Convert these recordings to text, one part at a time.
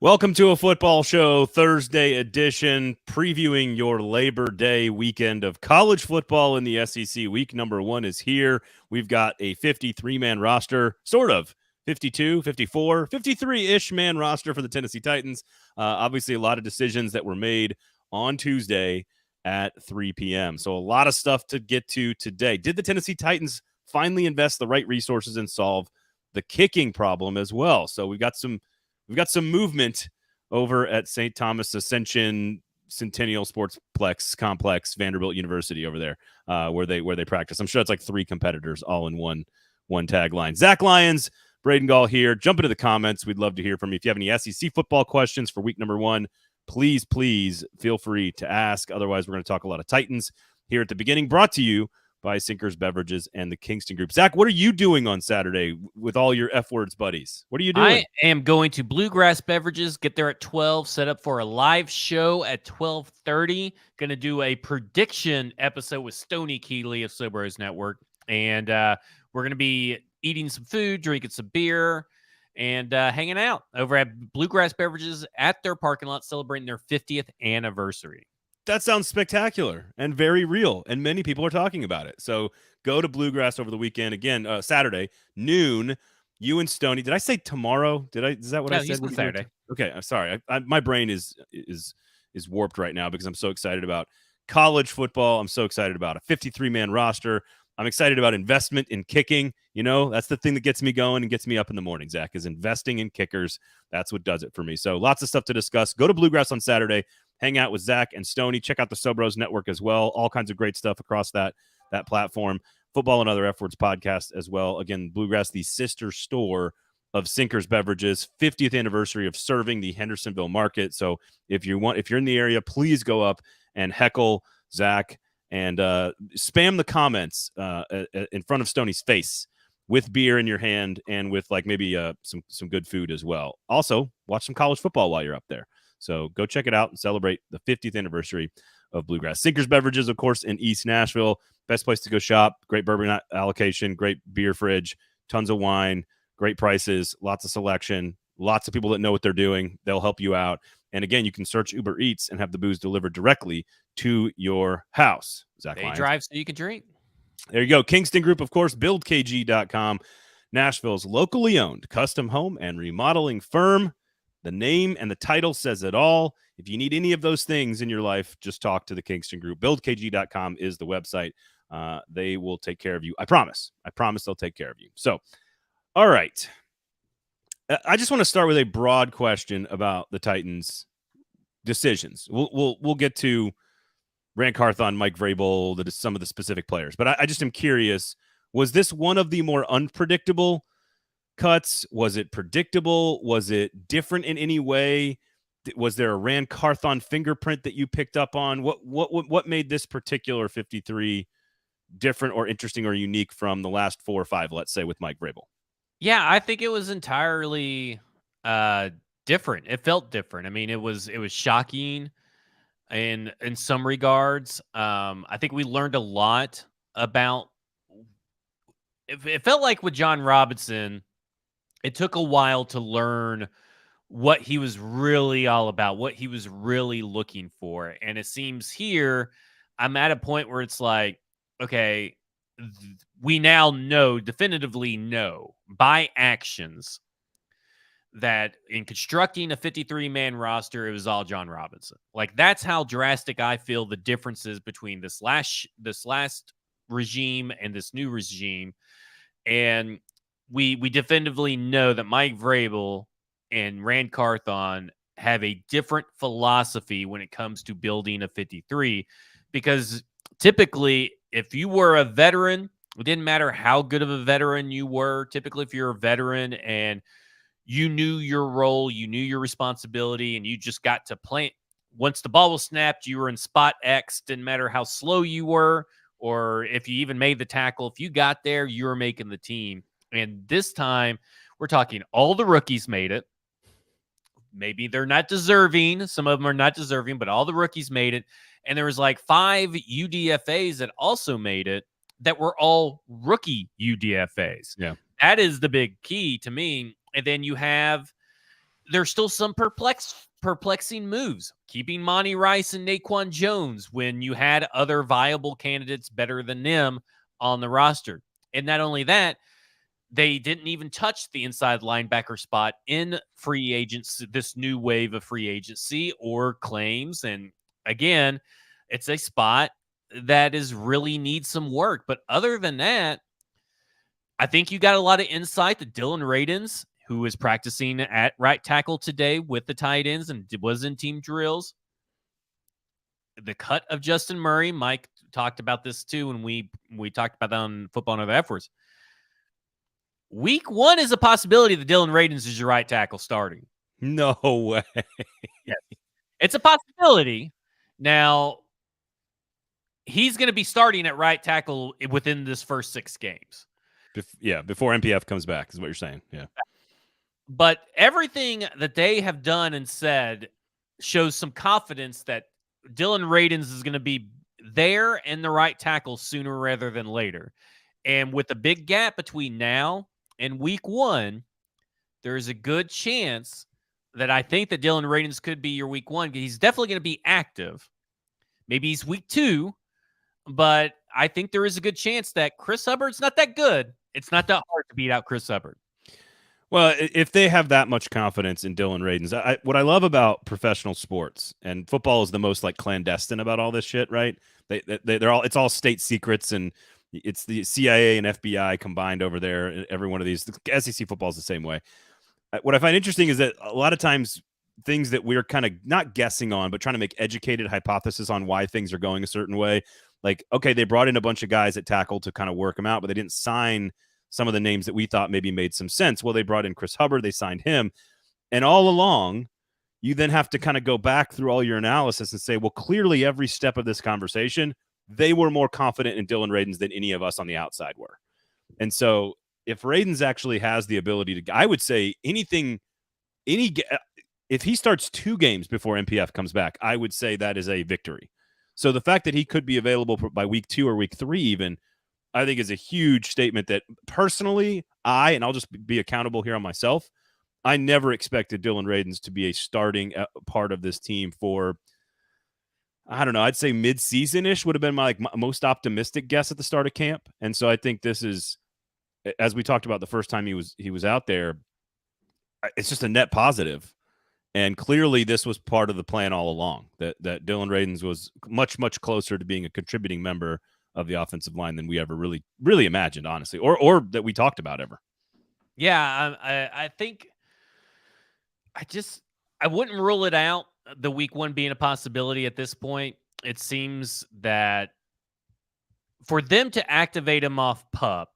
Welcome to a football show, Thursday edition, previewing your Labor Day weekend of college football in the SEC. Week number 1 is here. We've got a 53-man roster, sort of, 52, 54, 53-ish man roster for the Tennessee Titans. Obviously, a lot of decisions that were made on Tuesday at 3 p.m. So a lot of stuff to get to today. Did the Tennessee Titans finally invest the right resources and solve the kicking problem as well? So we've got some movement over at St. Thomas Ascension Centennial Sportsplex Complex, Vanderbilt University over there, where they practice. I'm sure it's like 3 competitors all in one tagline. Zach Lyons, Braden Gall here. Jump into the comments. We'd love to hear from you. If you have any SEC football questions for week number 1, please feel free to ask. Otherwise, we're going to talk a lot of Titans here at the beginning. Brought to you by Sinkers Beverages and the Kingston Group. Zach, what are you doing on Saturday with all your F words buddies? What are you doing? I am going to Bluegrass Beverages, get there at 12, set up for a live show at 12:30. Going to do a prediction episode with Stoney Keeley of Sobros Network. And we're going to be eating some food, drinking some beer, and hanging out over at Bluegrass Beverages at their parking lot, celebrating their 50th anniversary. That sounds spectacular and very real, and many people are talking about it. So go to Bluegrass over the weekekend. Again, Saturday, noon, you and Stoney. Did I say tomorrow? Is that what I said? Saturday. Okay, I'm sorry. My brain is warped right now because I'm so excited about college football. I'm so excited about a 53-man roster. I'm excited about investment in kicking. You know, that's the thing that gets me going and gets me up in the morning, Zach, is investing in kickers. That's what does it for me. So lots of stuff to discuss. Go to Bluegrass on Saturday. Hang out with Zach and Stoney. Check out the Sobros Network as well. All kinds of great stuff across that platform. Football and Other F Words podcast as well. Again, Bluegrass, the sister store of Sinkers Beverages, 50th anniversary of serving the Hendersonville market. So if you're in the area, please go up and heckle Zach and spam the comments in front of Stoney's face with beer in your hand and with like maybe some good food as well. Also, watch some college football while you're up there. So go check it out and celebrate the 50th anniversary of Bluegrass. Sinkers Beverages, of course, in East Nashville. Best place to go shop. Great bourbon allocation, great beer fridge, tons of wine, great prices, lots of selection, lots of people that know what they're doing. They'll help you out. And again, you can search Uber Eats and have the booze delivered directly to your house. Zach Lyons. They drive so you can drink. There you go. Kingston Group, of course, buildkg.com. Nashville's locally owned custom home and remodeling firm. The name and the title says it all. If you need any of those things in your life, just talk to the Kingston Group. BuildKG.com is the website. They will take care of you. I promise. They'll take care of you. So, all right. I just want to start with a broad question about the Titans' decisions. We'll get to Rand Carthon, Mike Vrabel, some of the specific players. But I just am curious, was this one of the more unpredictable cuts? Was it predictable? Was it different in any way? Was there a Rand Carthon fingerprint that you picked up on? What made this particular 53 different or interesting or unique from the last 4 or 5, let's say, with Mike Vrabel? Yeah, I think it was entirely different. It felt different. I mean, it was shocking in some regards. I think we learned a lot about. It felt like with John Robinson, it took a while to learn what he was really all about, what he was really looking for. And it seems here, I'm at a point where it's like, okay, we now definitively know by actions that in constructing a 53-man roster, it was all John Robinson. Like, that's how drastic I feel the differences between this last regime and this new regime. And we definitively know that Mike Vrabel and Rand Carthon have a different philosophy when it comes to building a 53, because typically if you were a veteran, it didn't matter how good of a veteran you were. Typically, if you're a veteran and you knew your role, you knew your responsibility, and you just got to play. Once the ball was snapped, you were in spot X. Didn't matter how slow you were or if you even made the tackle. If you got there, you were making the team. And this time, we're talking all the rookies made it. Maybe they're not deserving. Some of them are not deserving, but all the rookies made it. And there was like 5 UDFAs that also made it that were all rookie UDFAs. Yeah. That is the big key to me. And then you have there's still some perplexing moves. Keeping Monty Rice and Naquan Jones when you had other viable candidates better than them on the roster. And not only that, they didn't even touch the inside linebacker spot in free agents, this new wave of free agency or claims. And again, it's a spot that is really needs some work. But other than that, I think you got a lot of insight that Dylan Radins, who is practicing at right tackle today with the tight ends and was in team drills. The cut of Justin Murray, Mike talked about this too when we talked about that on Football and Other Efforts. Week 1 is a possibility that Dylan Radins is your right tackle starting. No way. Yes. It's a possibility. Now, he's going to be starting at right tackle within this first 6 games. Before MPF comes back is what you're saying. Yeah. But everything that they have done and said shows some confidence that Dylan Radins is going to be there and the right tackle sooner rather than later. And with a big gap between now and week 1, there's a good chance that I think that Dylan Radins could be your week 1. He's definitely going to be active. Maybe he's week 2, but I think there is a good chance that Chris Hubbard's not that good. It's not that hard to beat out Chris Hubbard. Well, if they have that much confidence in Dylan Radins, what I love about professional sports, and football is the most like clandestine about all this shit, right? They're all, it's all state secrets, and it's the CIA and FBI combined over there. Every one of these, the SEC football is the same way. What I find interesting is that a lot of times things that we're kind of not guessing on, but trying to make educated hypothesis on why things are going a certain way. Like, okay, they brought in a bunch of guys at tackle to kind of work them out, but they didn't sign some of the names that we thought maybe made some sense. Well, they brought in Chris Hubbard, they signed him. And all along, you then have to kind of go back through all your analysis and say, well, clearly every step of this conversation, they were more confident in Dylan Radins than any of us on the outside were. And so if Radins actually has the ability to, I would say if he starts 2 games before MPF comes back, I would say that is a victory. So the fact that he could be available by week 2 or week 3 even, I think is a huge statement that personally, and I'll just be accountable here on myself, I never expected Dylan Radins to be a starting part of this team for, I don't know, I'd say mid-season-ish would have been my most optimistic guess at the start of camp. And so I think this is, as we talked about the first time he was out there, it's just a net positive. And clearly this was part of the plan all along, that Dylan Radins was much, much closer to being a contributing member of the offensive line than we ever really imagined, honestly, or that we talked about ever. Yeah, I think I wouldn't rule it out, the week 1 being a possibility at this point. It seems that for them to activate him off PUP,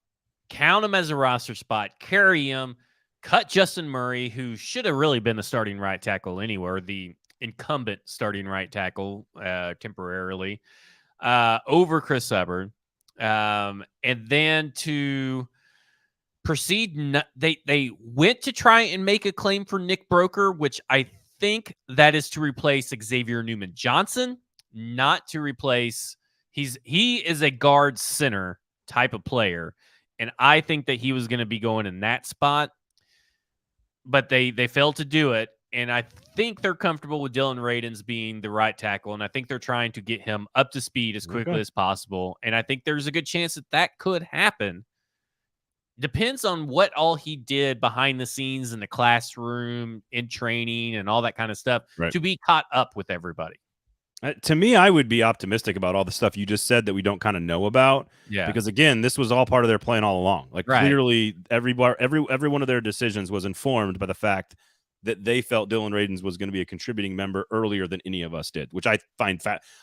count him as a roster spot, carry him, cut Justin Murray, who should have really been the starting right tackle anywhere, the incumbent starting right tackle temporarily, over Chris Hubbard, and then to proceed. They went to try and make a claim for Nick Broker, which I think that is to replace Xavier Newman Johnson, not to replace. He is a guard center type of player, and I think that he was going to be going in that spot, but they failed to do it. And I think they're comfortable with Dylan Radins being the right tackle, and I think they're trying to get him up to speed as quickly as possible. And I think there's a good chance that could happen. Depends on what all he did behind the scenes in the classroom, in training, and all that kind of stuff, right, to be caught up with everybody. To me, I would be optimistic about all the stuff you just said that we don't kind of know about. Yeah. Because again, this was all part of their plan all along. Like, right, clearly every one of their decisions was informed by the fact that they felt Dylan Radins was going to be a contributing member earlier than any of us did, which I find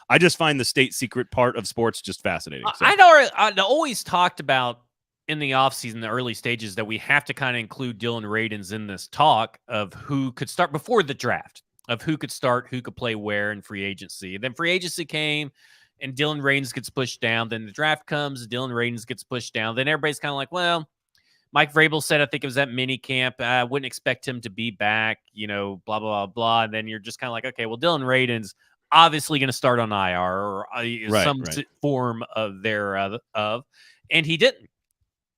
I just find the state secret part of sports just fascinating. So. I'd always talked about in the offseason, the early stages, that we have to kind of include Dylan Radins in this talk of who could start before the draft, of who could start, who could play where in free agency. And then free agency came and Dylan Radins gets pushed down. Then the draft comes, Dylan Radins gets pushed down. Then everybody's kind of like, well, Mike Vrabel said, I think it was at mini camp, I wouldn't expect him to be back, blah, blah, blah, blah. And then you're just kind of like, okay, well, Dylan Radins obviously going to start on IR or some form of and he didn't.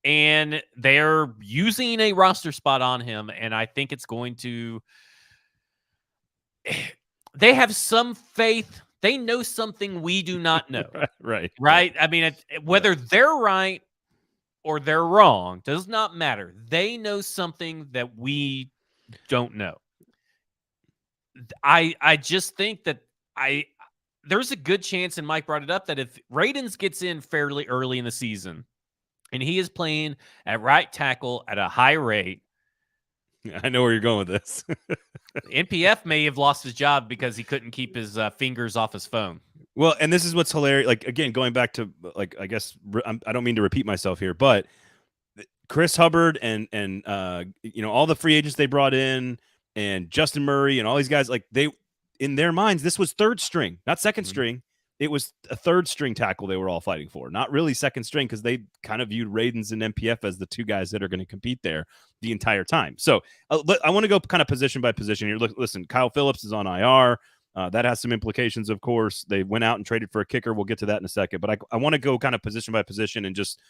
And they're using a roster spot on him. And I think it's going to they have some faith. They know something we do not know. Right. I mean, whether they're right or they're wrong does not matter. They know something that we don't know. I just think that there's a good chance, and Mike brought it up, that if Radens gets in fairly early in the season and he is playing at right tackle at a high rate, I know where you're going with this. NPF may have lost his job because he couldn't keep his fingers off his phone. Well, and this is what's hilarious. Like, again, going back to, like, I guess I don't mean to repeat myself here, but Chris Hubbard and all the free agents they brought in, and Justin Murray and all these guys, like, they, in their minds, this was third string, not 2nd string. It was a third string tackle they were all fighting for, not really second string, because they kind of viewed Radens and MPF as the two guys that are going to compete there the entire time. So I want to go kind of position by position here. Listen, Kyle Phillips is on IR. That has some implications, of course. They went out and traded for a kicker. We'll get to that in a second. But I want to go kind of position by position and just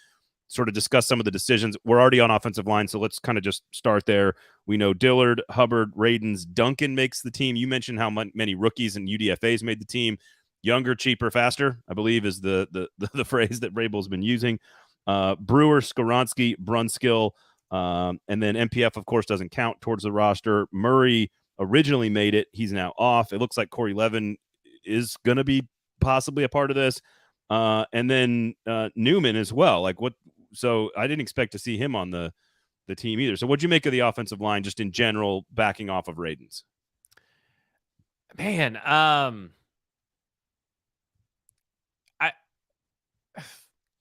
sort of discuss some of the decisions. We're already on offensive line, so let's kind of just start there. We know Dillard, Hubbard, Radens, Duncan makes the team. You mentioned how many rookies and UDFAs made the team. Younger, cheaper, faster, I believe, is the phrase that Vrabel's been using. Brewer, Skoronski, Brunskill, and then MPF, of course, doesn't count towards the roster. Murray originally made it. He's now off. It looks like Corey Levin is going to be possibly a part of this. And then Newman as well. So I didn't expect to see him on the team either. So what'd you make of the offensive line just in general, backing off of Radens? Man,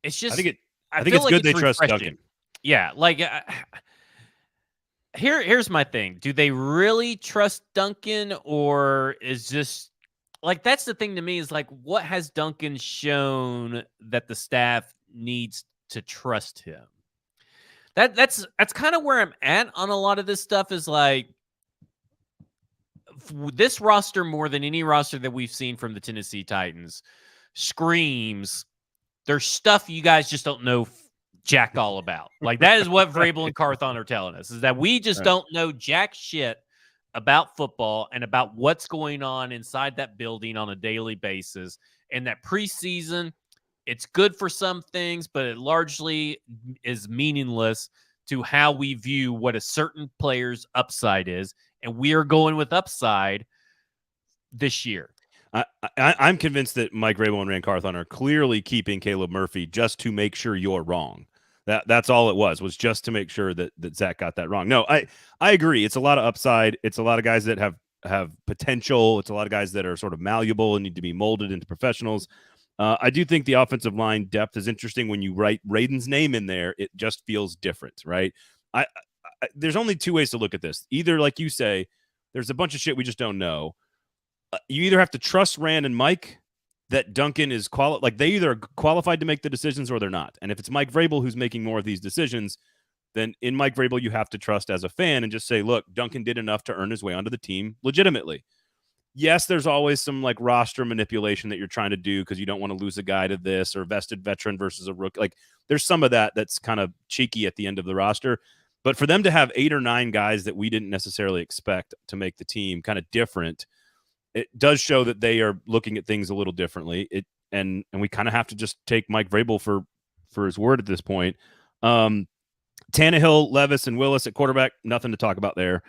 it's just, I think it's good they trust Duncan. Yeah, like here's my thing. Do they really trust Duncan, or is just like, that's the thing to me, is like, what has Duncan shown that the staff needs to trust him? That's kind of where I'm at on a lot of this stuff, is like, this roster, more than any roster that we've seen from the Tennessee Titans, screams there's stuff you guys just don't know jack all about. Like, that is what Vrabel and Carthon are telling us, is that we just don't know jack shit about football and about what's going on inside that building on a daily basis. And that preseason, it's good for some things, but it largely is meaningless to how we view what a certain player's upside is. And we are going with upside this year. I'm convinced that Mike Vrabel and Rand Carthon are clearly keeping Caleb Murphy just to make sure you're wrong. That's all it was just to make sure that Zach got that wrong. No, I agree. It's a lot of upside. It's a lot of guys that have potential. It's a lot of guys that are sort of malleable and need to be molded into professionals. I do think the offensive line depth is interesting. When you write Radens' name in there, it just feels different, right? There's only two ways to look at this. Either, like you say, there's a bunch of shit we just don't know. You either have to trust Rand and Mike that Duncan is they either are qualified to make the decisions or they're not. And if it's Mike Vrabel who's making more of these decisions, then in Mike Vrabel, you have to trust as a fan and just say, look, Duncan did enough to earn his way onto the team legitimately. Yes, there's always some like roster manipulation that you're trying to do because you don't want to lose a guy to this, or vested veteran versus a rookie. Like, there's some of that's kind of cheeky at the end of the roster. But for them to have 8 or 9 guys that we didn't necessarily expect to make the team kind of different, it does show that they are looking at things a little differently. And we kind of have to just take Mike Vrabel for his word at this point. Tannehill, Levis, and Willis at quarterback, nothing to talk about there.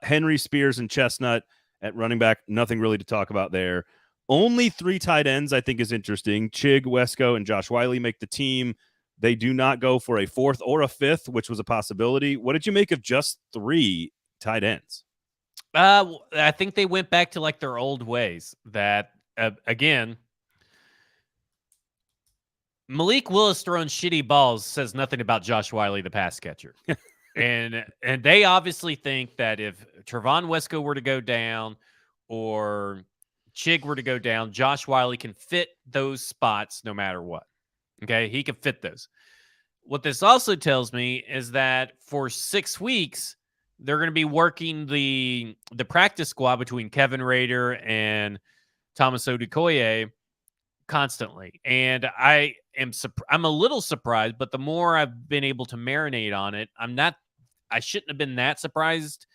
Henry, Spears, and Chestnut at running back, nothing really to talk about there. Only 3 tight ends I think is interesting. Chig, Wesco, and Josh Wiley make the team. They do not go for a 4th or a 5th, which was a possibility. What did you make of just 3 tight ends? I think they went back to like their old ways. That again, Malik Willis throwing shitty balls says nothing about Josh Wiley, the pass catcher. and they obviously think that if Trevon Wesco were to go down or Chig were to go down, Josh Wiley can fit those spots no matter what. Okay, he can fit those. What this also tells me is that for 6 weeks, they're going to be working the practice squad between Kevin Rader and Thomas Odukoye constantly. And I'm a little surprised, but the more I've been able to marinate on it, I shouldn't have been that surprised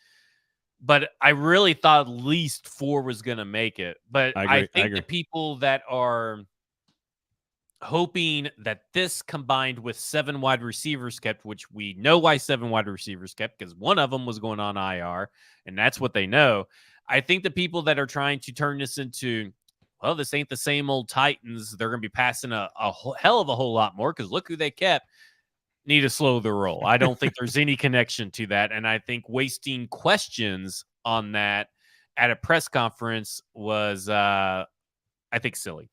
but I really thought at least 4 was going to make it. But I I agree. I think the agree. people that are hoping that this combined with 7 wide receivers kept, which we know why 7 wide receivers kept, because one of them was going on IR, and that's what they know. I think the people that are trying to turn this into, well, this ain't the same old Titans. They're going to be passing a hell of a whole lot more because look who they kept. Need to slow the roll. I don't think there's any connection to that. And I think wasting questions on that at a press conference was, I think, silly.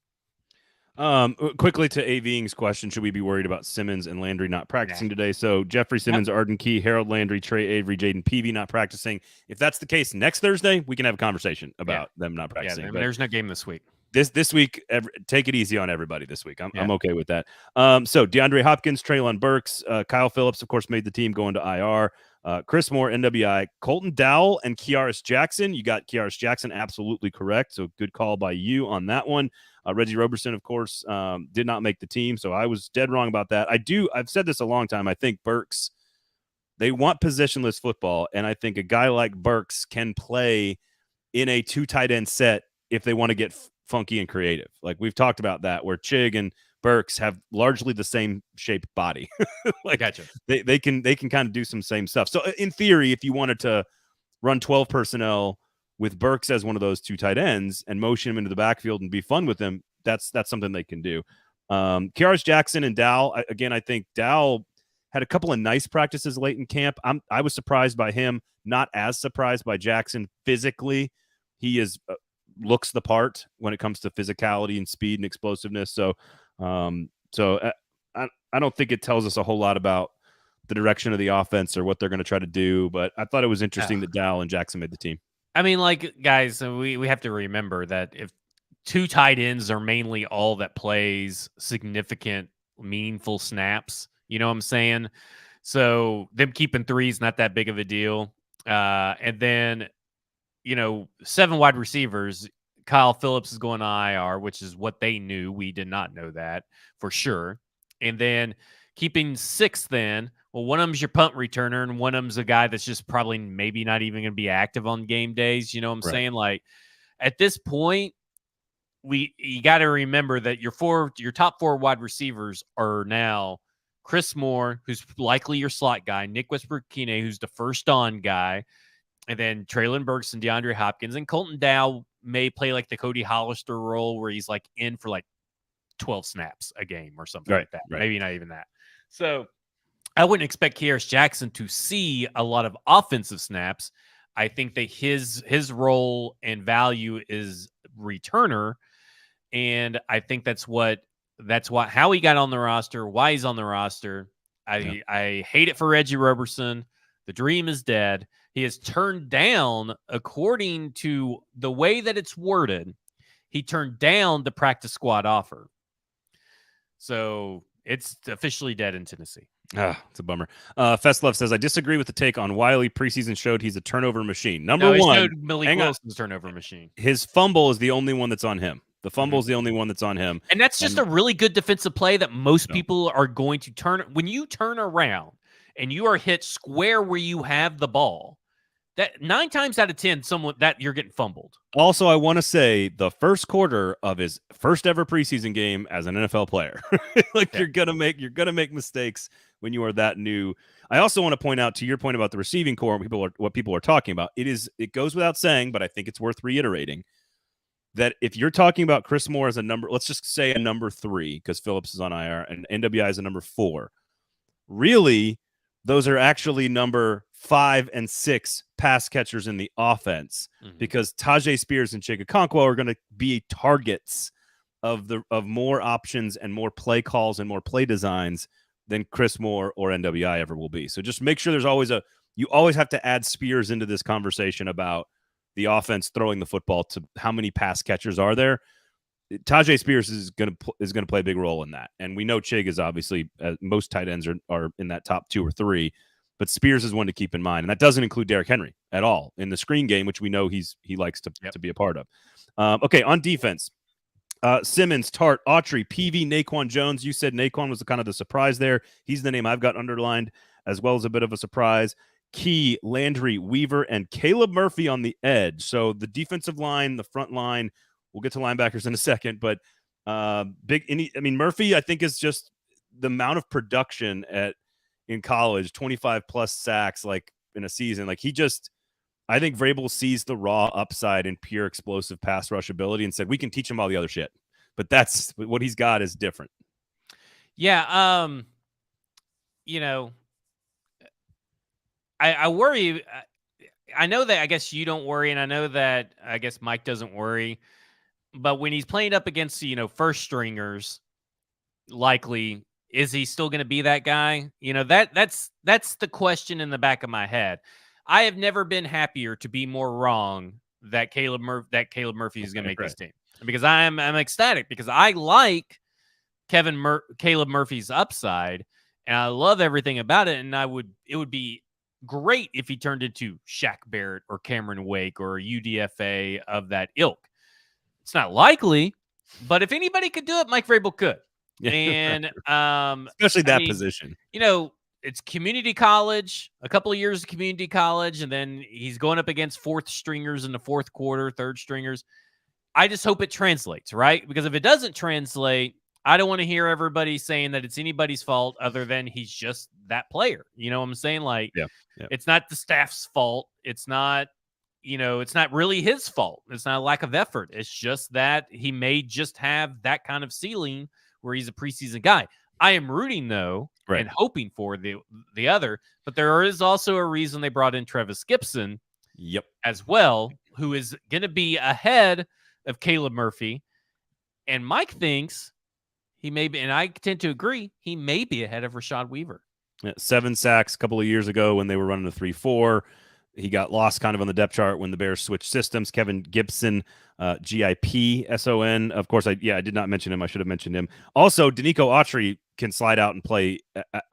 Quickly to AVing's question, should we be worried about Simmons and Landry not practicing Nah. today? So Jeffrey Simmons, Arden Key, Harold Landry, Trey Avery, Jaden Peavy not practicing. If that's the case next Thursday, we can have a conversation about them not practicing. Yeah, I mean, there's no game this week. This week, take it easy on everybody this week. I'm okay with that. So DeAndre Hopkins, Traylon Burks, Kyle Phillips, of course, made the team going to IR. Chris Moore, NWI, Colton Dowell, and Kiaris Jackson. You got Kiaris Jackson absolutely correct. So good call by you on that one. Reggie Roberson, of course, did not make the team. So I was dead wrong about that. I've said this a long time. I think Burks, they want positionless football. And I think a guy like Burks can play in a 2 tight end set if they want to get funky and creative. Like we've talked about that, where Chig and Burks have largely the same shaped body. Like Gotcha. they can kind of do some same stuff. So in theory, if you wanted to run 12 personnel with Burks as one of those 2 tight ends and motion him into the backfield and be fun with him, that's something they can do. Kiaris Jackson and Dowell, I think Dowell had a couple of nice practices late in camp. I was surprised by him, not as surprised by Jackson physically. He is looks the part when it comes to physicality and speed and explosiveness. So I don't think it tells us a whole lot about the direction of the offense or what they're going to try to do. But I thought it was interesting that Dowell and Jackson made the team. I mean, like, guys, we have to remember that if 2 tight ends are mainly all that plays significant, meaningful snaps, you know what I'm saying? So them keeping 3 is not that big of a deal. And then, 7 wide receivers. Kyle Phillips is going to IR, which is what they knew. We did not know that for sure. And then keeping 6 then, well, one of them's your punt returner, and one of them's a guy that's just probably maybe not even going to be active on game days. You know what I'm saying? Like at this point, you got to remember that your top 4 wide receivers are now Chris Moore, who's likely your slot guy, Nick Westbrook-Kine, who's the first on guy, and then Traylon Burks and DeAndre Hopkins, and Colton Dowell may play like the Cody Hollister role where he's like in for like 12 snaps a game or something like that. Right. Maybe not even that. So I wouldn't expect Kiaris Jackson to see a lot of offensive snaps. I think that his role and value is returner, and I think that's how he got on the roster, why he's on the roster. I hate it for Reggie Roberson. The dream is dead. He has turned down, according to the way that it's worded, he turned down the practice squad offer. So it's officially dead in Tennessee. It's a bummer. Festlove says, I disagree with the take on Wiley. Preseason showed he's a turnover machine. Number one, Malik Wilson's turnover machine. His fumble is the only one that's on him. The fumble is the only one that's on him. And that's just a really good defensive play that most people are going to turn. When you turn around and you are hit square where you have the ball, that 9 times out of 10, you're getting fumbled. Also, I want to say the first quarter of his first ever preseason game as an NFL player, you're gonna make mistakes when you are that new. I also want to point out, to your point about the receiving core, what people are talking about. It goes without saying, but I think it's worth reiterating that if you're talking about Chris Moore as a number, let's just say a number 3 because Phillips is on IR and NWI is a number 4. Really, those are actually number 5 and 6 pass catchers in the offense because Tajay Spears and Chig Okonkwo are going to be targets of more options and more play calls and more play designs than Chris Moore or NWI ever will be. So just make sure you always have to add Spears into this conversation about the offense throwing the football to how many pass catchers are there. Tajay Spears is going to play a big role in that. And we know Chig is obviously, most tight ends are in that top 2 or 3, but Spears is one to keep in mind. And that doesn't include Derrick Henry at all in the screen game, which we know he likes to be a part of. Okay, on defense, Simmons, Tart, Autry, Peavy, Naquan Jones. You said Naquan was kind of the surprise there. He's the name I've got underlined as well as a bit of a surprise. Key, Landry, Weaver, and Caleb Murphy on the edge. So the defensive line, the front line, we'll get to linebackers in a second, but Murphy, I think, is just the amount of production in college, 25 plus sacks, like in a season. Like I think Vrabel sees the raw upside in pure explosive pass rush ability and said, we can teach him all the other shit. But that's what he's got is different. Yeah. You know, I worry. I know that I guess you don't worry, and I know that I guess Mike doesn't worry. But when he's playing up against, first stringers, likely, is he still going to be that guy? That's the question in the back of my head. I have never been happier to be more wrong that Caleb Murphy is going to make this team, because I'm ecstatic, because I like Caleb Murphy's upside, and I love everything about it. And it would be great if he turned into Shaq Barrett or Cameron Wake or UDFA of that ilk. It's not likely, but if anybody could do it, Mike Vrabel could. Yeah, and especially that position. It's community college, a couple of years of community college, and then he's going up against fourth stringers in the fourth quarter, third stringers. I just hope it translates, right? Because if it doesn't translate, I don't want to hear everybody saying that it's anybody's fault other than he's just that player. You know what I'm saying? Like, It's not the staff's fault. It's not, it's not really his fault. It's not a lack of effort. It's just that he may just have that kind of ceiling where he's a preseason guy. I am rooting, though, and hoping for the other, but there is also a reason they brought in Travis Gibson as well, who is going to be ahead of Caleb Murphy. And Mike thinks he may be, and I tend to agree, he may be ahead of Rashad Weaver. 7 sacks a couple of years ago when they were running a 3-4. He got lost kind of on the depth chart when the Bears switched systems. Kevin Gibson, Gipson. Of course, I did not mention him. I should have mentioned him. Also, Danico Autry can slide out and play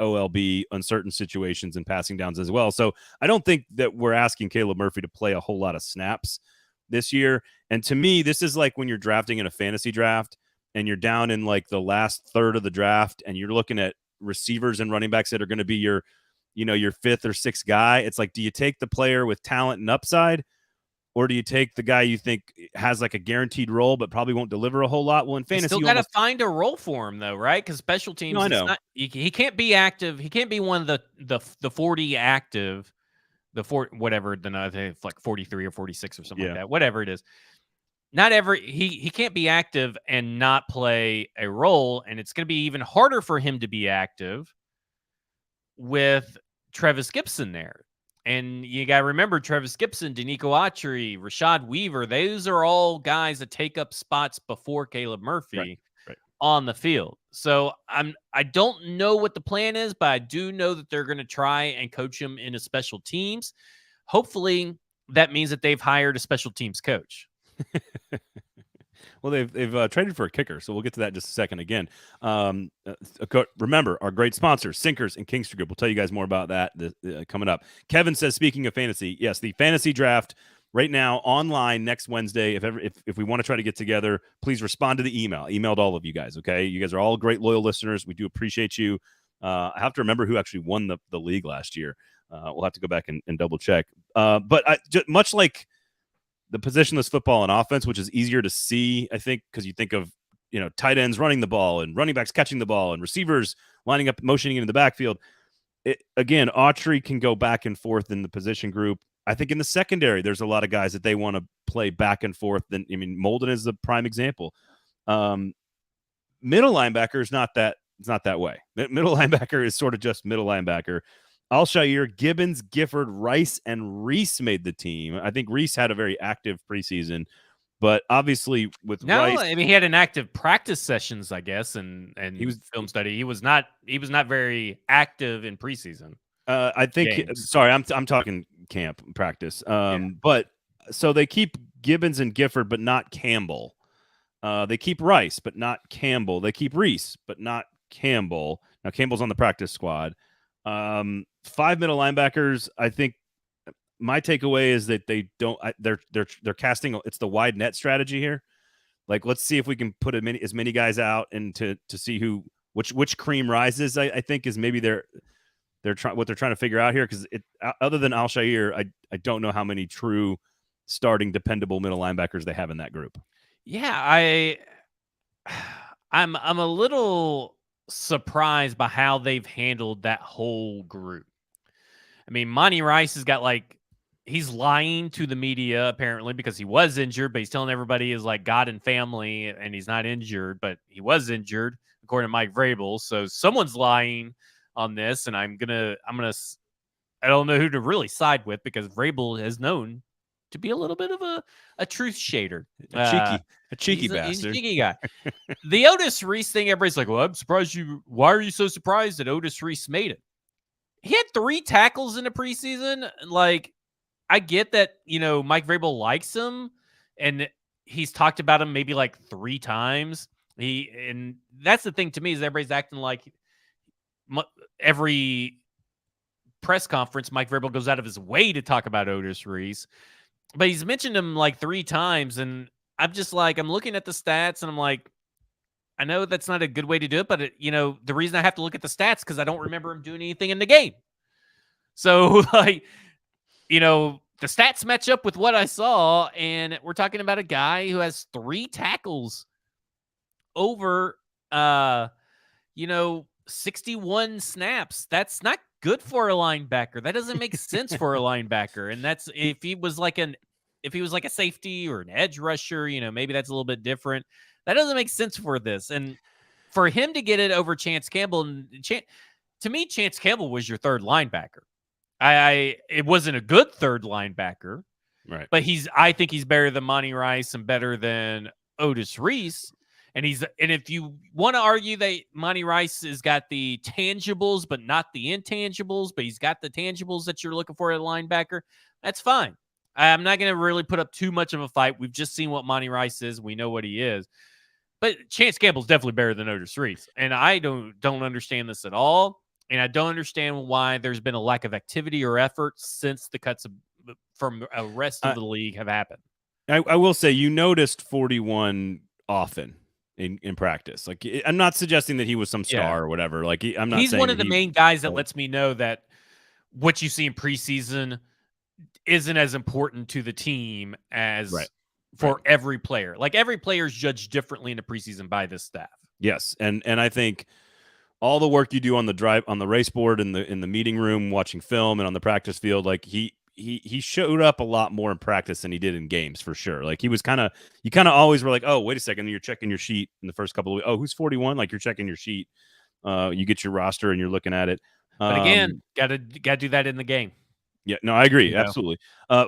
OLB on certain situations and passing downs as well. So I don't think that we're asking Caleb Murphy to play a whole lot of snaps this year. And to me, this is like when you're drafting in a fantasy draft and you're down in like the last third of the draft and you're looking at receivers and running backs that are going to be your fifth or sixth guy. It's like, do you take the player with talent and upside, or do you take the guy you think has like a guaranteed role but probably won't deliver a whole lot? Well, in fantasy, you still got to find a role for him, though, right? Because special teams, I know. He can't be active. He can't be one of the 40 active, whatever. Like 43 or 46 or something like that. Whatever it is. He can't be active and not play a role, and it's going to be even harder for him to be active with Travis Gibson there. And you got to remember, Travis Gibson, Danico Autry, Rashad Weaver, those are all guys that take up spots before Caleb Murphy on the field. So I don't know what the plan is, but I do know that they're going to try and coach him into special teams. Hopefully that means that they've hired a special teams coach. Well, they've traded for a kicker, so we'll get to that in just a second again. Remember, our great sponsors, Sinkers and Kingstreet Group. We'll tell you guys more about that coming up. Kevin says, speaking of fantasy, yes, the fantasy draft right now online next Wednesday. If we want to try to get together, please respond to the email. I emailed all of you guys, okay? You guys are all great, loyal listeners. We do appreciate you. I have to remember who actually won the league last year. We'll have to go back and double check. But much like the positionless football and offense, which is easier to see, I think, because you think of, tight ends running the ball and running backs catching the ball and receivers lining up, motioning into the backfield. Again, Autry can go back and forth in the position group. I think in the secondary, there's a lot of guys that they want to play back and forth. Molden is the prime example. Middle linebacker is not that. It's not that way. Middle linebacker is sort of just middle linebacker. Alshire, Gibbons, Gifford, Rice, and Reese made the team. I think Reese had a very active preseason, but obviously with Rice, he had an active practice sessions, I guess, and he was film study. He was not very active in preseason. I think. Games. Sorry, I'm talking camp practice. But so they keep Gibbons and Gifford, but not Campbell. They keep Rice, but not Campbell. They keep Reese, but not Campbell. Now Campbell's on the practice squad. 5 middle linebackers. I think my takeaway is that they don't. They're casting. It's the wide net strategy here. Like, let's see if we can put as many guys out and to see which cream rises. I think is maybe what they're trying to figure out here, because other than Al-Shaair, I don't know how many true starting dependable middle linebackers they have in that group. Yeah, I'm a little surprised by how they've handled that whole group. I mean, Monty Rice has got he's lying to the media apparently because he was injured, but he's telling everybody is like God and family and he's not injured, but he was injured according to Mike Vrabel. So someone's lying on this, and I don't know who to really side with because Vrabel is known to be a little bit of a truth shader. A cheeky He's bastard. a cheeky guy. The Otis Reese thing, everybody's like, well, I'm surprised you. Why are you so surprised that Otis Reese made it? He had 3 tackles in the preseason. Like, I get that, Mike Vrabel likes him and he's talked about him maybe like 3 times. And that's the thing to me is everybody's acting like every press conference, Mike Vrabel goes out of his way to talk about Otis Reese, but he's mentioned him like 3 times. And I'm just like, I'm looking at the stats and I'm like, I know that's not a good way to do it, but the reason I have to look at the stats because I don't remember him doing anything in the game. So like, the stats match up with what I saw, and we're talking about a guy who has 3 tackles over 61 snaps. That's not good for a linebacker. That doesn't make sense for a linebacker. And that's if he was like a safety or an edge rusher, maybe that's a little bit different. That doesn't make sense for this. And for him to get it over Chance Campbell, and to me, Chance Campbell was your third linebacker. It wasn't a good third linebacker, right? But I think he's better than Monty Rice and better than Otis Reese. And if you want to argue that Monty Rice has got the tangibles, but not the intangibles, but he's got the tangibles that you're looking for at a linebacker, that's fine. I'm not going to really put up too much of a fight. We've just seen what Monty Rice is. We know what he is. But Chance Campbell's definitely better than Otis Reese. And I don't understand this at all. And I don't understand why there's been a lack of activity or effort since the cuts from the rest of the league have happened. I will say you noticed 41 often in practice. Like, I'm not suggesting that he was some star or whatever. Like, I'm not He's saying one of the main guys that lets me know that what you see in preseason isn't as important to the team as for every player. Like, every player is judged differently in the preseason by this staff. Yes, and I think all the work you do on the race board in the meeting room, watching film, and on the practice field, like he showed up a lot more in practice than he did in games for sure. Like, he was you always were like, oh, wait a second, you're checking your sheet in the first couple of weeks. Oh, who's 41? Like, you're checking your sheet. You get your roster and you're looking at it. But again, gotta do that in the game. Yeah, no, I agree. Absolutely.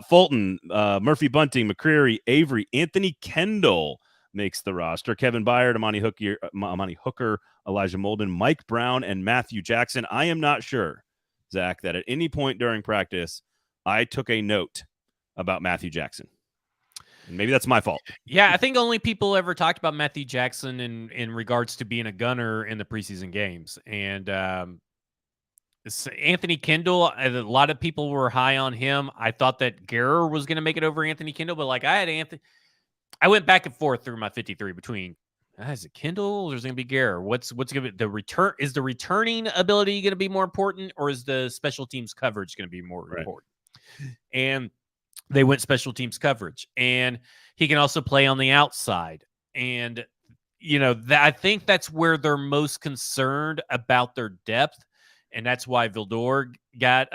Fulton, Murphy Bunting, McCreary, Avery, Anthony Kendall makes the roster. Kevin Byard, Amani Hooker, Elijah Molden, Mike Brown, and Matthew Jackson. I am not sure, Zach, that at any point during practice, I took a note about Matthew Jackson. And maybe that's my fault. Yeah, I think only people ever talked about Matthew Jackson in regards to being a gunner in the preseason games. And Anthony Kendall, a lot of people were high on him. I thought that Guerra was going to make it over Anthony Kendall, but like I went back and forth through my 53 between is it Kendall or is it going to be Guerra? What's going to be the return? Is the returning ability going to be more important, or is the special teams coverage going to be more important? And they went special teams coverage, and he can also play on the outside. And I think that's where they're most concerned about their depth. And that's why Vildor got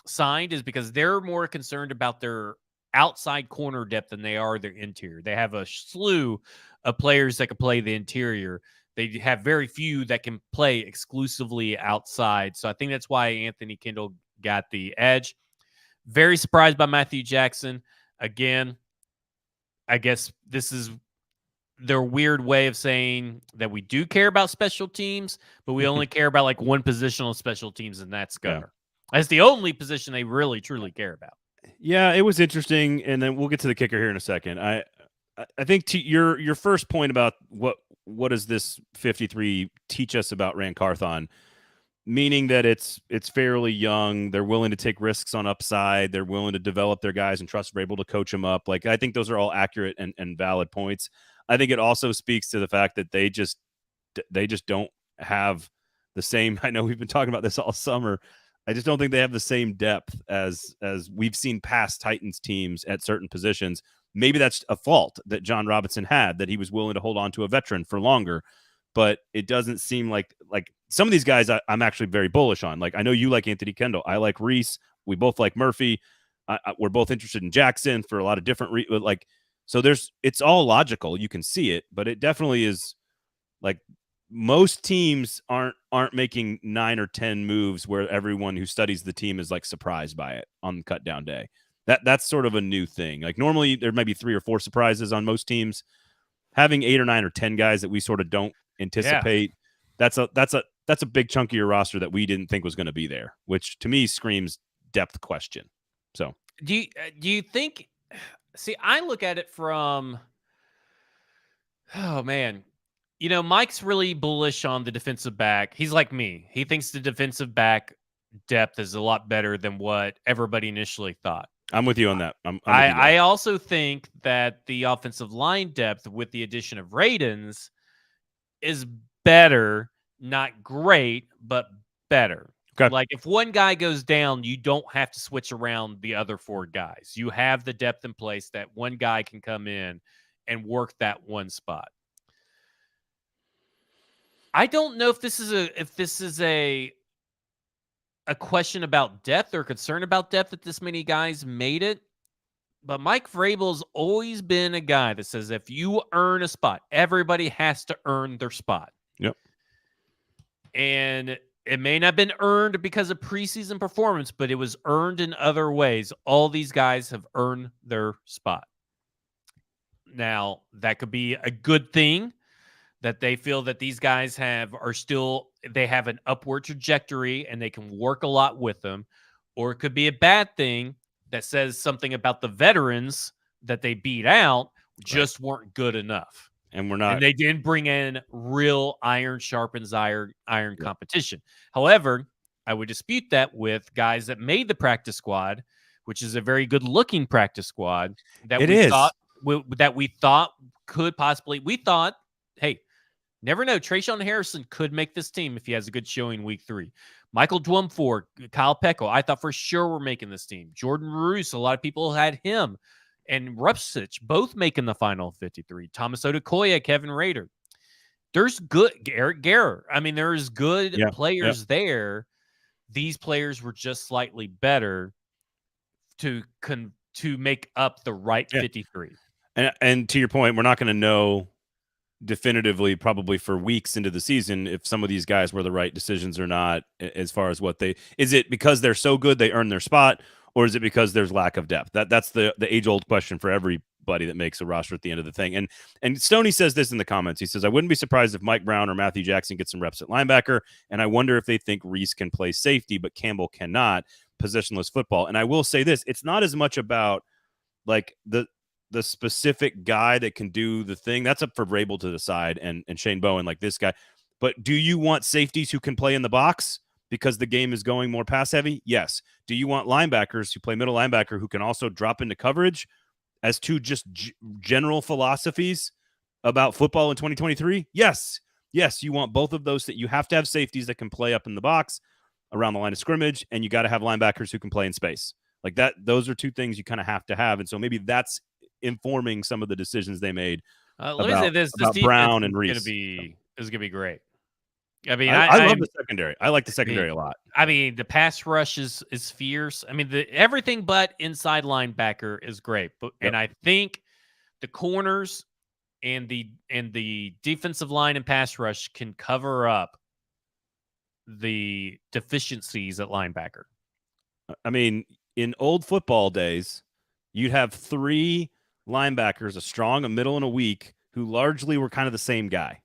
signed, is because they're more concerned about their outside corner depth than they are their interior. They have a slew of players that can play the interior. They have very few that can play exclusively outside. So I think that's why Anthony Kendall got the edge. Very surprised by Matthew Jackson. Again, I guess this is their weird way of saying that we do care about special teams, but we only care about like one position on special teams, and that's gunner. That's the only position they really, truly care about. Yeah, it was interesting, and then we'll get to the kicker here in a second. I think to your first point about what does this 53 teach us about Rand Carthon, meaning that it's fairly young. They're willing to take risks on upside. They're willing to develop their guys and trust Vrabel to coach them up. Like, I think those are all accurate and valid points. I think it also speaks to the fact that they just don't have the same. I know we've been talking about this all summer. I just don't think they have the same depth as we've seen past Titans teams at certain positions. Maybe that's a fault that John Robinson had, that he was willing to hold on to a veteran for longer. But it doesn't seem like some of these guys I'm actually very bullish on. Like, I know you like Anthony Kendall. I like Reese. We both like Murphy. We're both interested in Jackson for a lot of different so it's all logical. You can see it, but it definitely is like most teams aren't making 9 or 10 moves where everyone who studies the team is like surprised by it on cut down day. That's sort of a new thing. Like, normally there might be 3 or 4 surprises on most teams. Having 8 or 9 or 10 guys that we sort of don't anticipate, that's a big chunk of your roster that we didn't think was going to be there, which to me screams depth question. So do you think? See, I look at it from, oh man, Mike's really bullish on the defensive back. He's like me. He thinks the defensive back depth is a lot better than what everybody initially thought. I'm with you on that. I'm with you I also think that the offensive line depth with the addition of Raidens is better, not great, but better. Okay. Like, if one guy goes down, you don't have to switch around the other 4 guys. You have the depth in place that one guy can come in and work that one spot. I don't know if this is a question about depth or concern about depth that this many guys made it. But Mike Vrabel's always been a guy that says if you earn a spot, everybody has to earn their spot. Yep. And it may not have been earned because of preseason performance, but it was earned in other ways. All these guys have earned their spot. Now, that could be a good thing, that they feel that these guys they have an upward trajectory and they can work a lot with them. Or it could be a bad thing that says something about the veterans that they beat out just weren't good enough. And they didn't bring in real iron sharpens iron competition. However, I would dispute that with guys that made the practice squad, which is a very good looking practice squad that we thought could possibly, hey, never know. Trayshawn Harrison could make this team if he has a good showing week 3. Michael Dwumfor, Kyle Pecco, I thought for sure we're making this team. Jordan Roos, a lot of people had him. And Rupsich, both making the final 53. Thomas Odukoya, Kevin Rader. There's good Eric Garrer. I mean, there's good players there. These players were just slightly better to make up the right 53. And to your point, we're not going to know definitively probably for weeks into the season if some of these guys were the right decisions or not, as far as is it because they're so good they earn their spot, or is it because there's lack of depth? That's the age-old question for everybody that makes a roster at the end of the thing. And Stoney says this in the comments. He says, I wouldn't be surprised if Mike Brown or Matthew Jackson get some reps at linebacker, and I wonder if they think Reese can play safety, but Campbell cannot. Positionless football. And I will say this, it's not as much about like the specific guy that can do the thing. That's up for Vrabel to decide, and Shane Bowen, like this guy. But do you want safeties who can play in the box because the game is going more pass heavy? Yes. Do you want linebackers who play middle linebacker who can also drop into coverage, as to just general philosophies about football in 2023? Yes. Yes, you want both of those. That you have to have safeties that can play up in the box around the line of scrimmage, and you got to have linebackers who can play in space. Like that, those are 2 things you kind of have to have. And so maybe that's informing some of the decisions they made. Let me say this: about Brown and Reese. Is gonna be great. I mean, I love the secondary. I like the secondary a lot. I mean, the pass rush is fierce. I mean, everything but inside linebacker is great. But and I think the corners and the defensive line and pass rush can cover up the deficiencies at linebacker. I mean, in old football days, you'd have 3 linebackers, a strong, a middle, and a weak, who largely were kind of the same guy.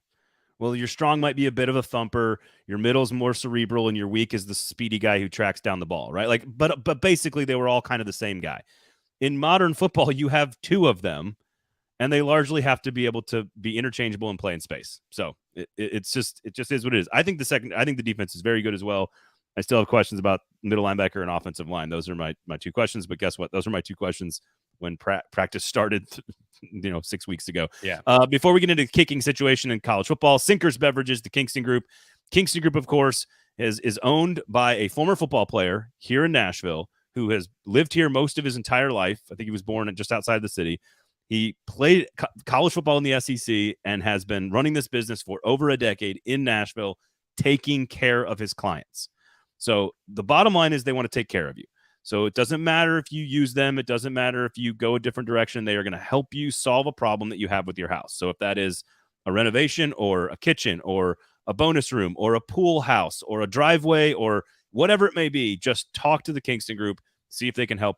Well, your strong might be a bit of a thumper, your middle's more cerebral, and your weak is the speedy guy who tracks down the ball, right? Like, but basically they were all kind of the same guy. In modern football, you have 2 of them, and they largely have to be able to be interchangeable and play in space. So it just is what it is. I think the defense is very good as well. I still have questions about middle linebacker and offensive line. Those are my 2 questions, but guess what? Those are my 2 questions when practice started 6 weeks ago. Yeah. Before we get into the kicking situation in college football, Sinkers Beverages, the Kingston Group. Kingston Group, of course, is owned by a former football player here in Nashville who has lived here most of his entire life. I think he was born just outside the city. He played college football in the SEC and has been running this business for over a decade in Nashville, taking care of his clients. So the bottom line is they want to take care of you. So it doesn't matter if you use them. It doesn't matter if you go a different direction. They are going to help you solve a problem that you have with your house. So if that is a renovation or a kitchen or a bonus room or a pool house or a driveway or whatever it may be, just talk to the Kingston Group, see if they can help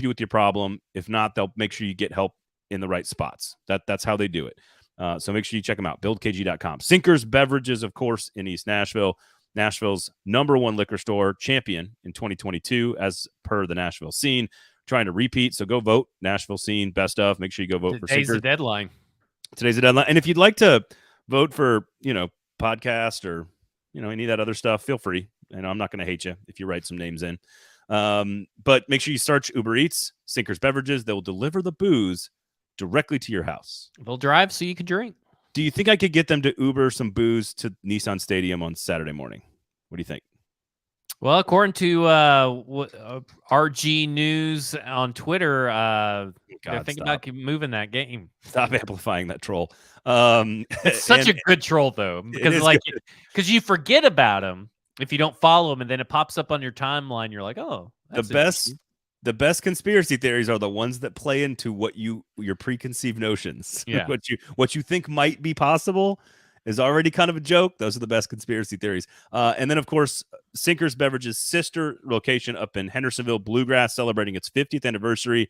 you with your problem. If not, they'll make sure you get help in the right spots. That's how they do it. So make sure you check them out, buildkg.com. Sinkers Beverages, of course, in East Nashville. Nashville's #1 liquor store champion in 2022, as per the Nashville Scene. Trying to repeat, so go vote. Nashville Scene, best of. Make sure you go vote for Sinkers. Today's the deadline. Today's the deadline. And if you'd like to vote for, podcast or, any of that other stuff, feel free. And I'm not going to hate you if you write some names in. But make sure you search Uber Eats, Sinkers Beverages. They'll deliver the booze directly to your house. They'll drive so you can drink. Do you think I could get them to Uber some booze to Nissan Stadium on Saturday morning? What do you think? Well, according to RG News on Twitter, they're thinking about moving that game. Stop amplifying that troll. It's such a good troll, though, because you forget about them if you don't follow them, and then it pops up on your timeline. You're like, oh, that's the best conspiracy theories are the ones that play into your preconceived notions. Yeah. what you think might be possible is already kind of a joke. Those are the best conspiracy theories. And then, of course, Sinkers Beverages' sister location up in Hendersonville, Bluegrass, celebrating its 50th anniversary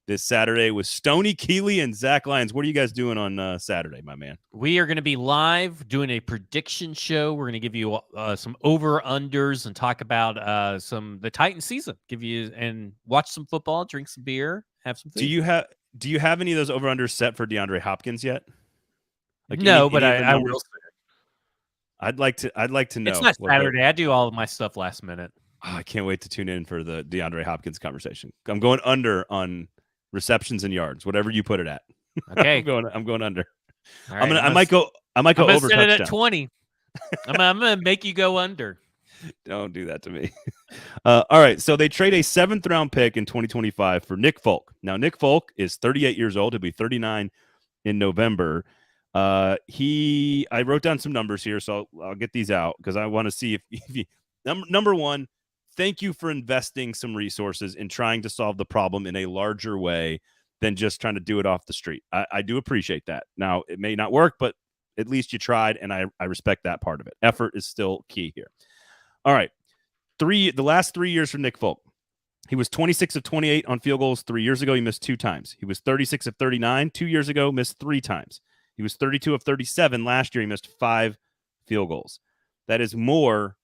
this Saturday with Stoney Keeley and Zach Lyons. What are you guys doing on Saturday, my man? We are going to be live doing a prediction show. We're going to give you some over-unders and talk about the Titan season. And watch some football, drink some beer, have some food. Do you have any of those over-unders set for DeAndre Hopkins yet? No, but I will. I'd like to know. It's not Saturday. I do all of my stuff last minute. Oh, I can't wait to tune in for the DeAndre Hopkins conversation. I'm going under on receptions and yards, whatever you put it at. Okay, I'm going under. Right, I might go over set it touchdown. at 20. I'm gonna make you go under. Don't do that to me. All right, so they trade a 7th round pick in 2025 for Nick Folk. Now Nick Folk is 38 years old. He'll be 39 in November. I wrote down some numbers here, so I'll get these out because I want to see if number one, thank you for investing some resources in trying to solve the problem in a larger way than just trying to do it off the street. I do appreciate that. Now, it may not work, but at least you tried, and I respect that part of it. Effort is still key here. All right. The last 3 years for Nick Folk. He was 26 of 28 on field goals 3 years ago. He missed 2 times. He was 36 of 39 2 years ago, missed 3 times. He was 32 of 37 last year. He missed 5 field goals. That is fewer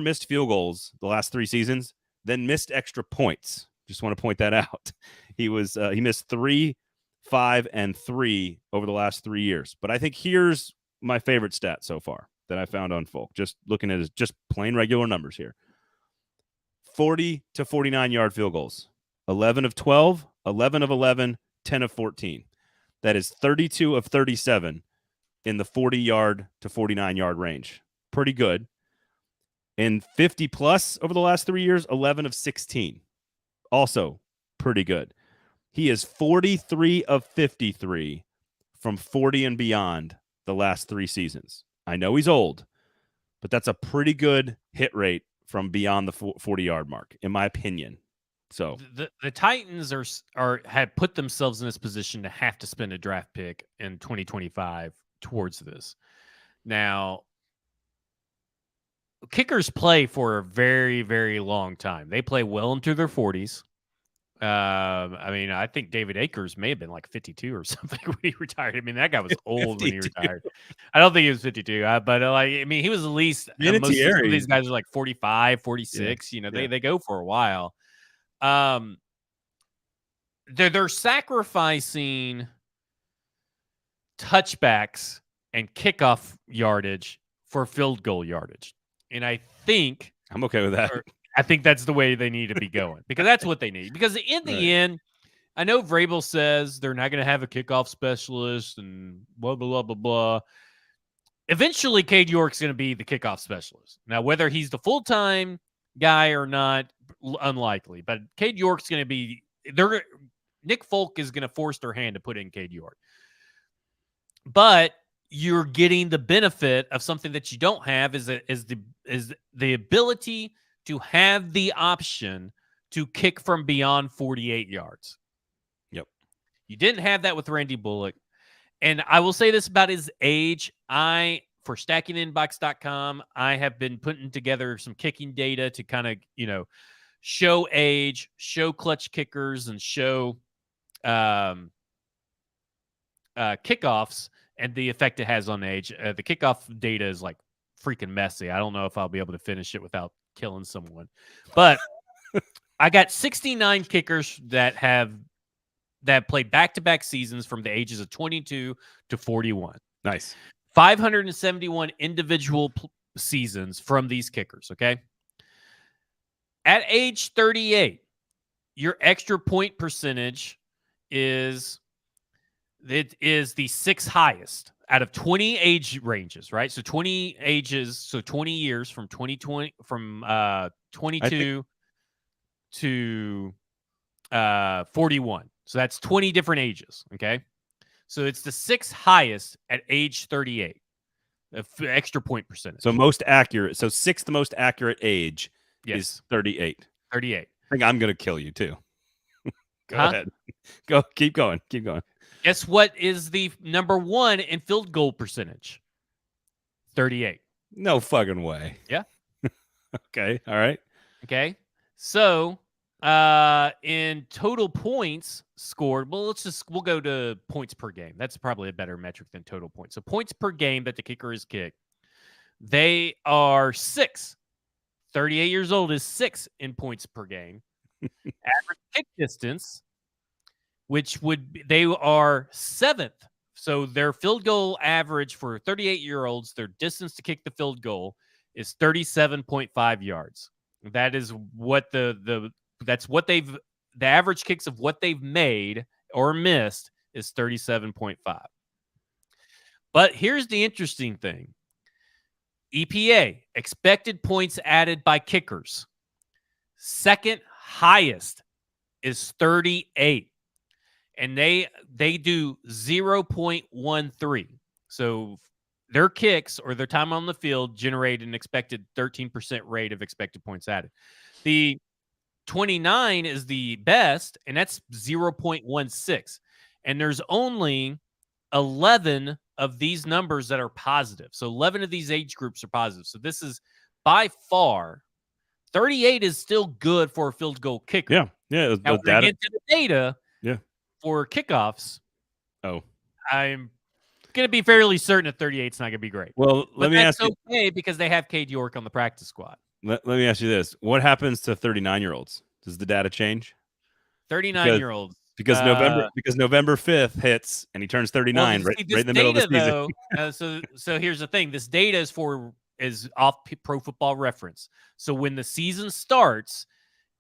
missed field goals the last 3 seasons than missed extra points. Just want to point that out. He missed 3, 5, and 3 over the last 3 years. But I think here's my favorite stat so far that I found on Folk. Just looking at his just plain regular numbers here. 40 to 49-yard field goals. 11 of 12, 11 of 11, 10 of 14. That is 32 of 37 in the 40-yard to 49-yard range. Pretty good. And 50-plus over the last 3 years, 11 of 16. Also pretty good. He is 43 of 53 from 40 and beyond the last 3 seasons. I know he's old, but that's a pretty good hit rate from beyond the 40-yard mark, in my opinion. So the Titans have put themselves in this position to have to spend a draft pick in 2025 towards this. Now, kickers play for a very, very long time. They play well into their 40s. I think David Akers may have been like 52 or something when he retired. I mean, that guy was old 52. When he retired. I don't think he was 52, but he was at least most of these guys are like 45, 46. Yeah. They go for a while. They're sacrificing touchbacks and kickoff yardage for field goal yardage. And I think I'm okay with that. I think that's the way they need to be going because that's what they need. Because in the end, I know Vrabel says they're not going to have a kickoff specialist and blah, blah, blah, blah, blah. Eventually, Cade York's going to be the kickoff specialist. Now, whether he's the full-time guy or not, unlikely. But Cade York's going to be Nick Folk is going to force their hand to put in Cade York. But you're getting the benefit of something that you don't have is the ability to have the option to kick from beyond 48 yards. Yep. You didn't have that with Randy Bullock. And I will say this about his age. For stackinginbox.com, I have been putting together some kicking data to kind of, show age, show clutch kickers, and show kickoffs and the effect it has on age. The kickoff data is like freaking messy. I don't know if I'll be able to finish it without killing someone. But I got 69 kickers that played back-to-back seasons from the ages of 22 to 41. Nice. 571 individual seasons from these kickers, okay? At age 38, your extra point percentage is the sixth highest out of 20 age ranges, right? So 20 ages, so 20 years from 2020 from 22 to 41. So that's 20 different ages, okay? So it's the sixth highest at age 38, extra point percentage. So most accurate. So sixth most accurate age is 38. 38. I think I'm going to kill you too. Go ahead. Go. Keep going. Keep going. Guess what is the number one in field goal percentage? 38. No fucking way. Yeah. Okay. All right. Okay. So in total points scored, we'll go to points per game. That's probably a better metric than total points. So points per game that the kicker is kicked, they are 6. 38 years old is 6 in points per game. Average kick distance, they are 7th. So their field goal average for 38-year-olds, their distance to kick the field goal is 37.5 yards. That is what the average kicks of what they've made or missed is 37.5. But here's the interesting thing. EPA, expected points added by kickers. Second highest is 38. And they do 0.13. So their kicks or their time on the field generate an expected 13% rate of expected points added. The 29 is the best, and that's 0.16. And there's only 11 of these numbers that are positive. So 11 of these age groups are positive. So this is by far, 38 is still good for a field goal kicker. Yeah. Yeah. Now, when we get to the data for kickoffs, I'm going to be fairly certain that 38 is not going to be great. Well, let me ask you. Okay, because they have Cade York on the practice squad. Let me ask you this. What happens to 39-year-olds? Does the data change? 39-year-olds. Because November 5th hits and he turns 39 right in the middle of the season. Though, so here's the thing. This data is off Pro Football Reference. So when the season starts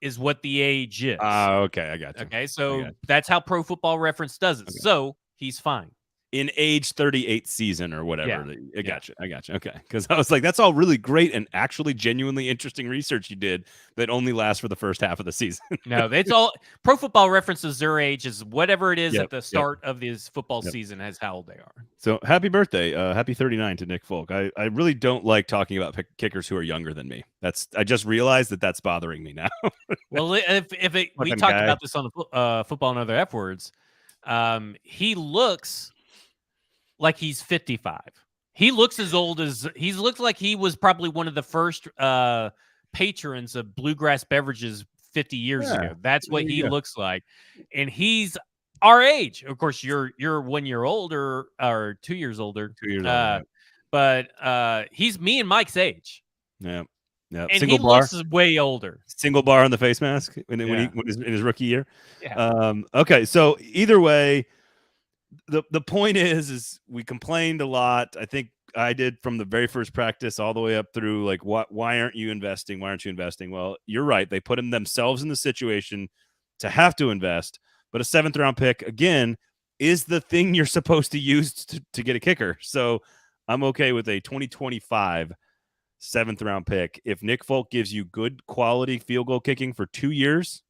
is what the age is. Okay, I got you. Okay, so that's how Pro Football Reference does it. Okay. So he's fine. In age 38 season or whatever. I got you. Okay. Because I was like, that's all really great and actually genuinely interesting research you did that only lasts for the first half of the season. No, it's all Pro Football References their age is whatever it is at the start of this football season as how old they are. So happy birthday. Happy 39 to Nick Folk. I really don't like talking about kickers who are younger than me. I just realized that's bothering me now. Well, we talked about this on the Football and Other F Words. He looks like he's 55. He looks as old as he looks like he was probably one of the first patrons of bluegrass beverages 50 years ago. That's what he looks like. And he's our age. Of course, you're 1 year older or 2 years older. 2 years older. But he's me and Mike's age. Yeah. Yeah. And he looks way older. Single bar on the face mask when in his rookie year. Yeah. Okay. So either way, the point is we complained a lot. I think I did from the very first practice all the way up through like why aren't you investing? Why aren't you investing? Well, you're right. They put themselves in the situation to have to invest, but a 7th round pick again is the thing you're supposed to use to get a kicker. So I'm okay with a 2025 7th round pick. If Nick Folk gives you good quality field goal kicking for 2 years,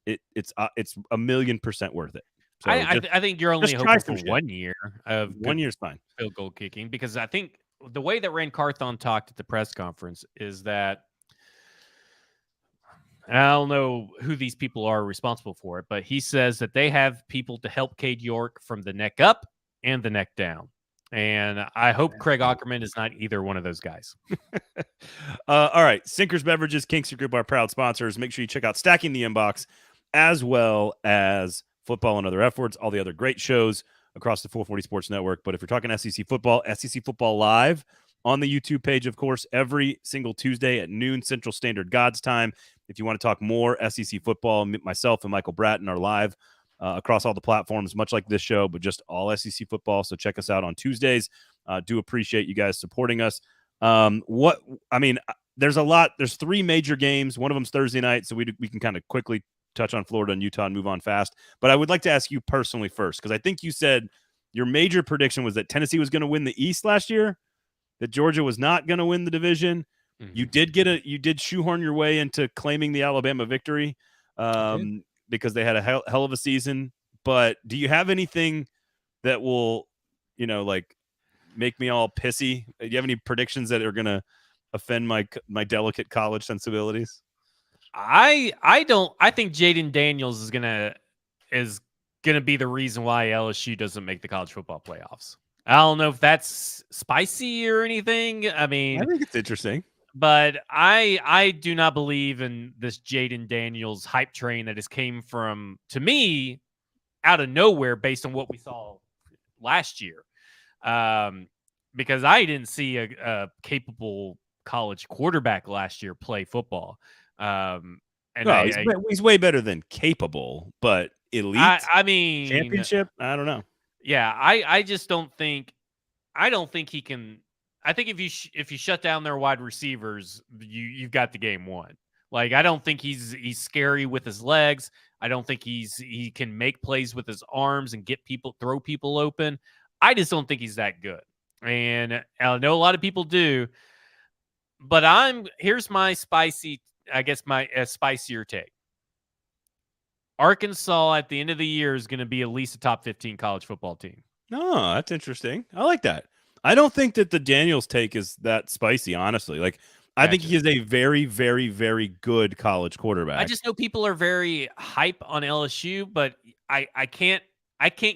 it's 1,000,000% worth it. So I think you're only just try hoping for some shit. 1 year of 1 good year's fine. field goal kicking, because I think the way that Rand Carthon talked at the press conference is that, and I don't know who these people are responsible for it, but he says that they have people to help Cade York from the neck up and the neck down. And I hope Craig Ackerman is not either one of those guys. All right. Sinkers Beverages, Kingston Group, our proud sponsors. Make sure you check out Stacking the Inbox as well as Football and Other Efforts, all the other great shows across the 440 Sports Network. But if you're talking SEC Football Live on the YouTube page, of course, every single Tuesday at noon Central Standard God's time. If you want to talk more SEC football, myself and Michael Bratton are live across all the platforms, much like this show, but just all SEC football. So check us out on Tuesdays. Do appreciate you guys supporting us. There's a lot. There's 3 major games. One of them's Thursday night, so we can kind of quickly touch on Florida and Utah and move on fast. But I would like to ask you personally first, because I think you said your major prediction was that Tennessee was going to win the East last year, that Georgia was not going to win the division. Mm-hmm. You did shoehorn your way into claiming the Alabama victory because they had a hell of a season. But do you have anything that will, make me all pissy? Do you have any predictions that are going to offend my delicate college sensibilities? I think Jaden Daniels is gonna be the reason why LSU doesn't make the college football playoffs. I don't know if that's spicy or anything. I mean, I think it's interesting, but I do not believe in this Jaden Daniels hype train that has came from, to me, out of nowhere based on what we saw last year. Because I didn't see a capable college quarterback last year play football. He's way better than capable, but elite. I mean, championship. I don't know. Yeah, I just don't think. I don't think he can. I think if you shut down their wide receivers, you've got the game won. Like, I don't think he's scary with his legs. I don't think he can make plays with his arms and throw people open. I just don't think he's that good. And I know a lot of people do, but here's my spicy. I guess my spicier take. Arkansas at the end of the year is going to be at least a top 15 college football team. Oh, that's interesting. I like that. I don't think that the Daniels take is that spicy, honestly. Like, I think he is a very, very, very good college quarterback. I just know people are very hype on LSU, but I can't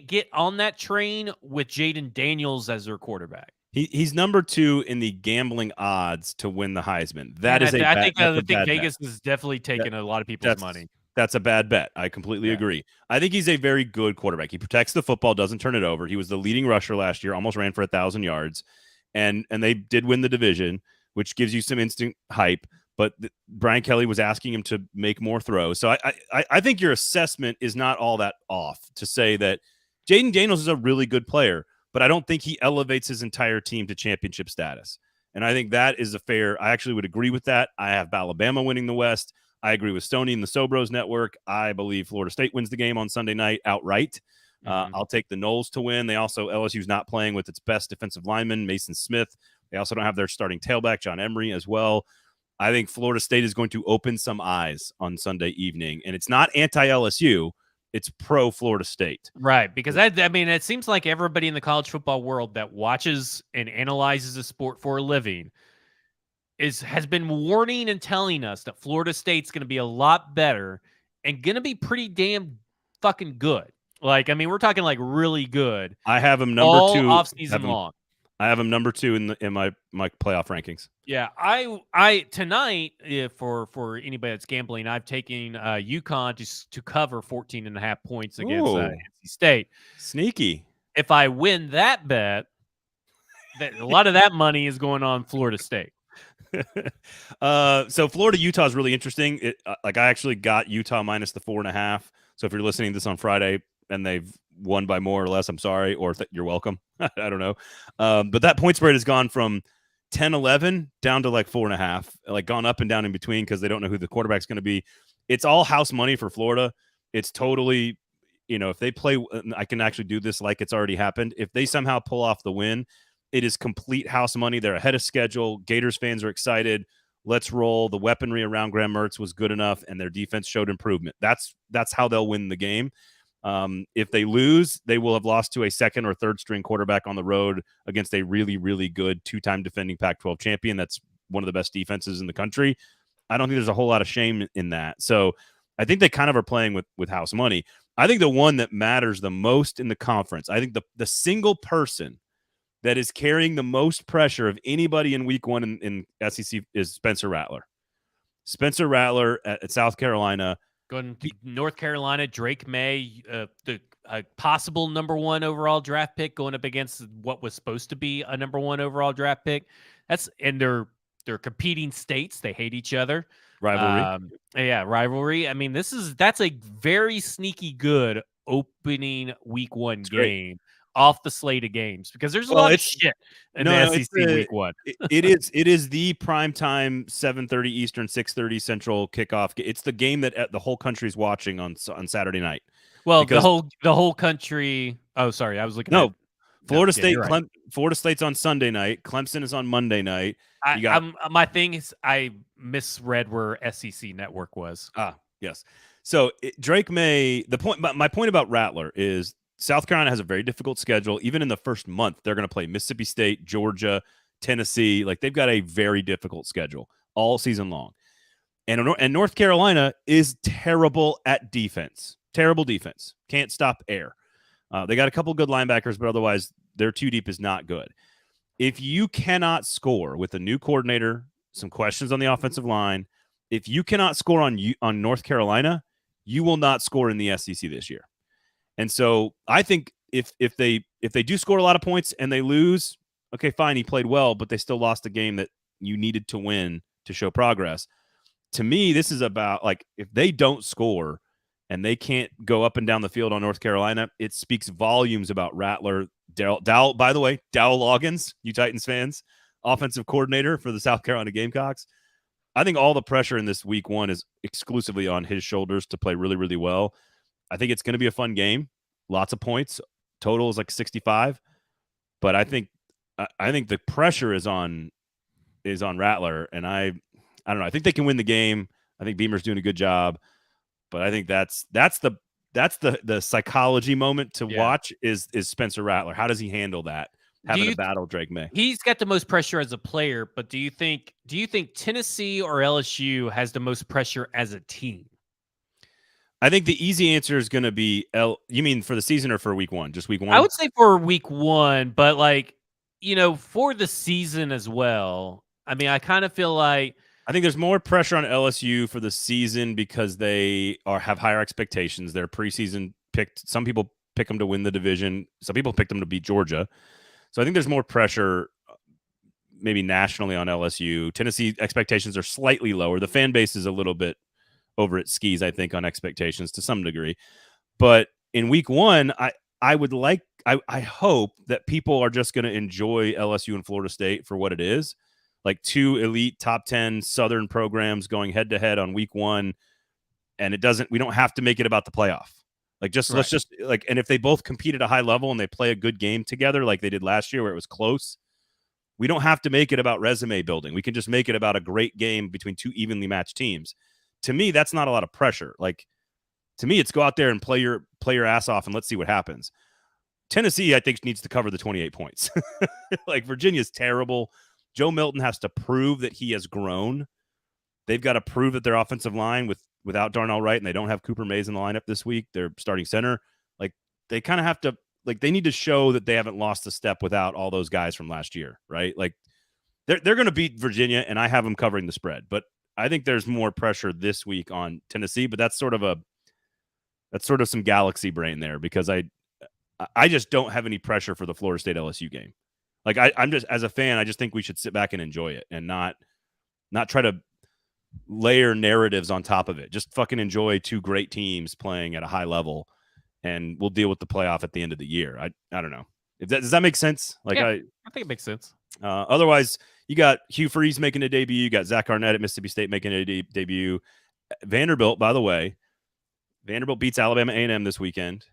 get on that train with Jaden Daniels as their quarterback. He's number 2 in the gambling odds to win the Heisman. I think Vegas is definitely taking a lot of people's money. That's a bad bet. I completely agree. I think he's a very good quarterback. He protects the football, doesn't turn it over. He was the leading rusher last year, almost ran for 1,000 yards, and they did win the division, which gives you some instant hype. But Brian Kelly was asking him to make more throws. So I think your assessment is not all that off to say that Jaden Daniels is a really good player, but I don't think he elevates his entire team to championship status. And I think that is I actually would agree with that. I have Alabama winning the West. I agree with Stoney and the Sobros Network. I believe Florida State wins the game on Sunday night outright. I'll take the Noles to win. LSU's not playing with its best defensive lineman, Mason Smith. They also don't have their starting tailback, John Emery, as well. I think Florida State is going to open some eyes on Sunday evening, and it's not anti-LSU. It's pro-Florida State. Right, because it seems like everybody in the college football world that watches and analyzes the sport for a living has been warning and telling us that Florida State's going to be a lot better and going to be pretty damn fucking good. Like, I mean, we're talking like really good. I have him number 2 off season long. I have him number 2 in my playoff rankings. Yeah, I tonight, for anybody that's gambling, I've taken UConn to cover 14.5 points against NC State. Sneaky. If I win that bet, a lot of that money is going on Florida State. So Florida Utah is really interesting. I actually got Utah minus the 4.5. So if you're listening to this on Friday and they've won by more or less, I'm sorry, or you're welcome. I don't know. But that point spread has gone from 10-11 down to like 4.5, like gone up and down in between because they don't know who the quarterback's going to be. It's all house money for Florida. It's totally, if they play, I can actually do this like it's already happened. If they somehow pull off the win, it is complete house money. They're ahead of schedule. Gators fans are excited. Let's roll. The weaponry around Graham Mertz was good enough, and their defense showed improvement. That's how they'll win the game. If they lose, they will have lost to a second or third string quarterback on the road against a really, really good two-time defending Pac-12 champion. That's one of the best defenses in the country. I don't think there's a whole lot of shame in that. So I think they kind of are playing with house money. I think the one that matters the most in the conference, I think the single person that is carrying the most pressure of anybody in week one in SEC is Spencer Rattler. Spencer Rattler at South Carolina. Going to North Carolina, Drake May, the possible number one overall draft pick, going up against what was supposed to be a number one overall draft pick. And they're competing states. They hate each other. Rivalry. Rivalry. I mean, that's a very sneaky good opening week one game off the slate of games, because there's a lot of shit in the SEC week one. It is the primetime 7:30 Eastern, 6:30 Central kickoff. It's the game that the whole country's watching on Saturday night. Well, the whole country. Oh, sorry, I was looking. No, Florida State. Right. Florida State's on Sunday night. Clemson is on Monday night. My thing is, I misread where SEC Network was. Yes. So Drake May. My point about Rattler is South Carolina has a very difficult schedule. Even in the first month, they're going to play Mississippi State, Georgia, Tennessee. Like, they've got a very difficult schedule all season long. And North Carolina is terrible at defense. Terrible defense. Can't stop air. They got a couple good linebackers, but otherwise their two deep is not good. If you cannot score with a new coordinator, some questions on the offensive line, if you cannot score on North Carolina, you will not score in the SEC this year. And so I think if they do score a lot of points and they lose, okay, fine, he played well, but they still lost a game that you needed to win to show progress. To me, this is about, like, if they don't score and they can't go up and down the field on North Carolina, it speaks volumes about Rattler. Dowell, by the way, Dowell Loggins, you Titans fans, offensive coordinator for the South Carolina Gamecocks. I think all the pressure in this week one is exclusively on his shoulders to play really, really well. I think it's going to be a fun game. Lots of points. Total is like 65. But I think the pressure is on Rattler, and I don't know. I think they can win the game. I think Beamer's doing a good job, but I think that's the psychology moment to watch is Spencer Rattler. How does he handle that? Having to battle Drake May. He's got the most pressure as a player, but do you think Tennessee or LSU has the most pressure as a team? I think the easy answer is going to be You mean for the season or for week one? Just week one? I would say for week one, but for the season as well. I mean, I kind of feel like I think there's more pressure on LSU for the season because they have higher expectations. They're preseason picked. Some people pick them to win the division. Some people pick them to beat Georgia. So I think there's more pressure maybe nationally on LSU. Tennessee expectations are slightly lower. The fan base is a little bit over its skis, I think, on expectations to some degree. But in week one, I hope that people are just going to enjoy LSU and Florida State for what it is. Like, two elite top 10 Southern programs going head to head on week one. And we don't have to make it about the playoff. Like, let's just and if they both compete at a high level and they play a good game together, like they did last year where it was close, we don't have to make it about resume building. We can just make it about a great game between two evenly matched teams. To me, that's not a lot of pressure. Like, to me, it's go out there and play your ass off and let's see what happens. Tennessee, I think, needs to cover the 28 points. Like, Virginia's terrible. Joe Milton has to prove that he has grown. They've got to prove that their offensive line without Darnell Wright, and they don't have Cooper Mays in the lineup this week, their starting center. Like, they kind of have to, they need to show that they haven't lost a step without all those guys from last year, right? Like, they're going to beat Virginia, and I have them covering the spread. But I think there's more pressure this week on Tennessee, but that's sort of some galaxy brain there, because I just don't have any pressure for the Florida State LSU game. Like, I'm just, as a fan, I just think we should sit back and enjoy it and not try to layer narratives on top of it. Just fucking enjoy two great teams playing at a high level and we'll deal with the playoff at the end of the year. I don't know. Does that make sense? Like Yeah, I think it makes sense. Otherwise, you got Hugh Freeze making a debut. You got Zach Arnett at Mississippi State making a debut. Vanderbilt, by the way, Vanderbilt beats Alabama A&M this weekend.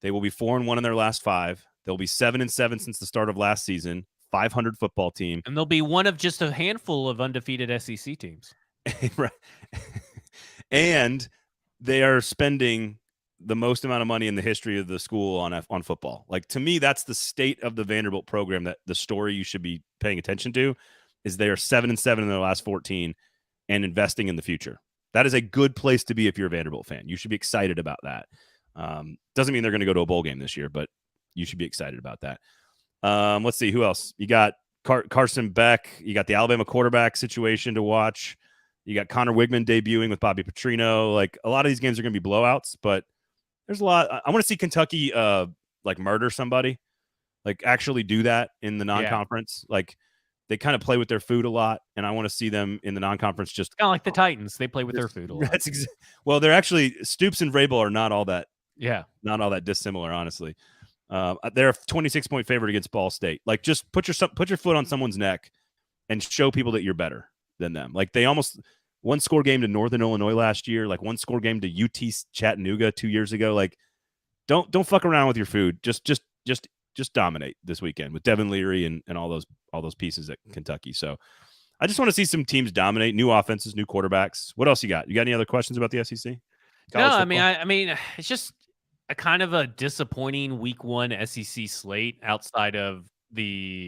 They will be 4-1 in their last 5. They'll be 7-7 since the start of last season. 500 football team, and they'll be one of just a handful of undefeated SEC teams. And they are spending the most amount of money in the history of the school on football. Like, to me, that's the state of the Vanderbilt program. That the story you should be paying attention to is they are 7-7 in their last 14 and investing in the future. That is a good place to be if you're a Vanderbilt fan. You should be excited about that. Doesn't mean they're going to go to a bowl game this year, but you should be excited about that. Let's see who else. You got Carson Beck. You got the Alabama quarterback situation to watch. You got Connor Wigman debuting with Bobby Petrino. Like, a lot of these games are going to be blowouts, but there's a lot. I want to see Kentucky like murder somebody, like actually do that in the non-conference. Yeah. Like, they kind of play with their food a lot, and I want to see them in the non-conference just kind of like the Titans. They play with their food a lot. Well, they're actually Stoops and Vrabel are not all that. Yeah, not all that dissimilar, honestly. They're a 26-point favorite against Ball State. Like, just put your foot on someone's neck and show people that you're better than them. Like, they almost one score game to Northern Illinois last year, like one score game to UT Chattanooga 2 years ago. Like, don't fuck around with your food. Just dominate this weekend with Devin Leary and all those pieces at Kentucky. So I just want to see some teams dominate, new offenses, new quarterbacks. What else you got? You got any other questions about the SEC? No, I mean, it's just a kind of a disappointing week 1 SEC slate outside of the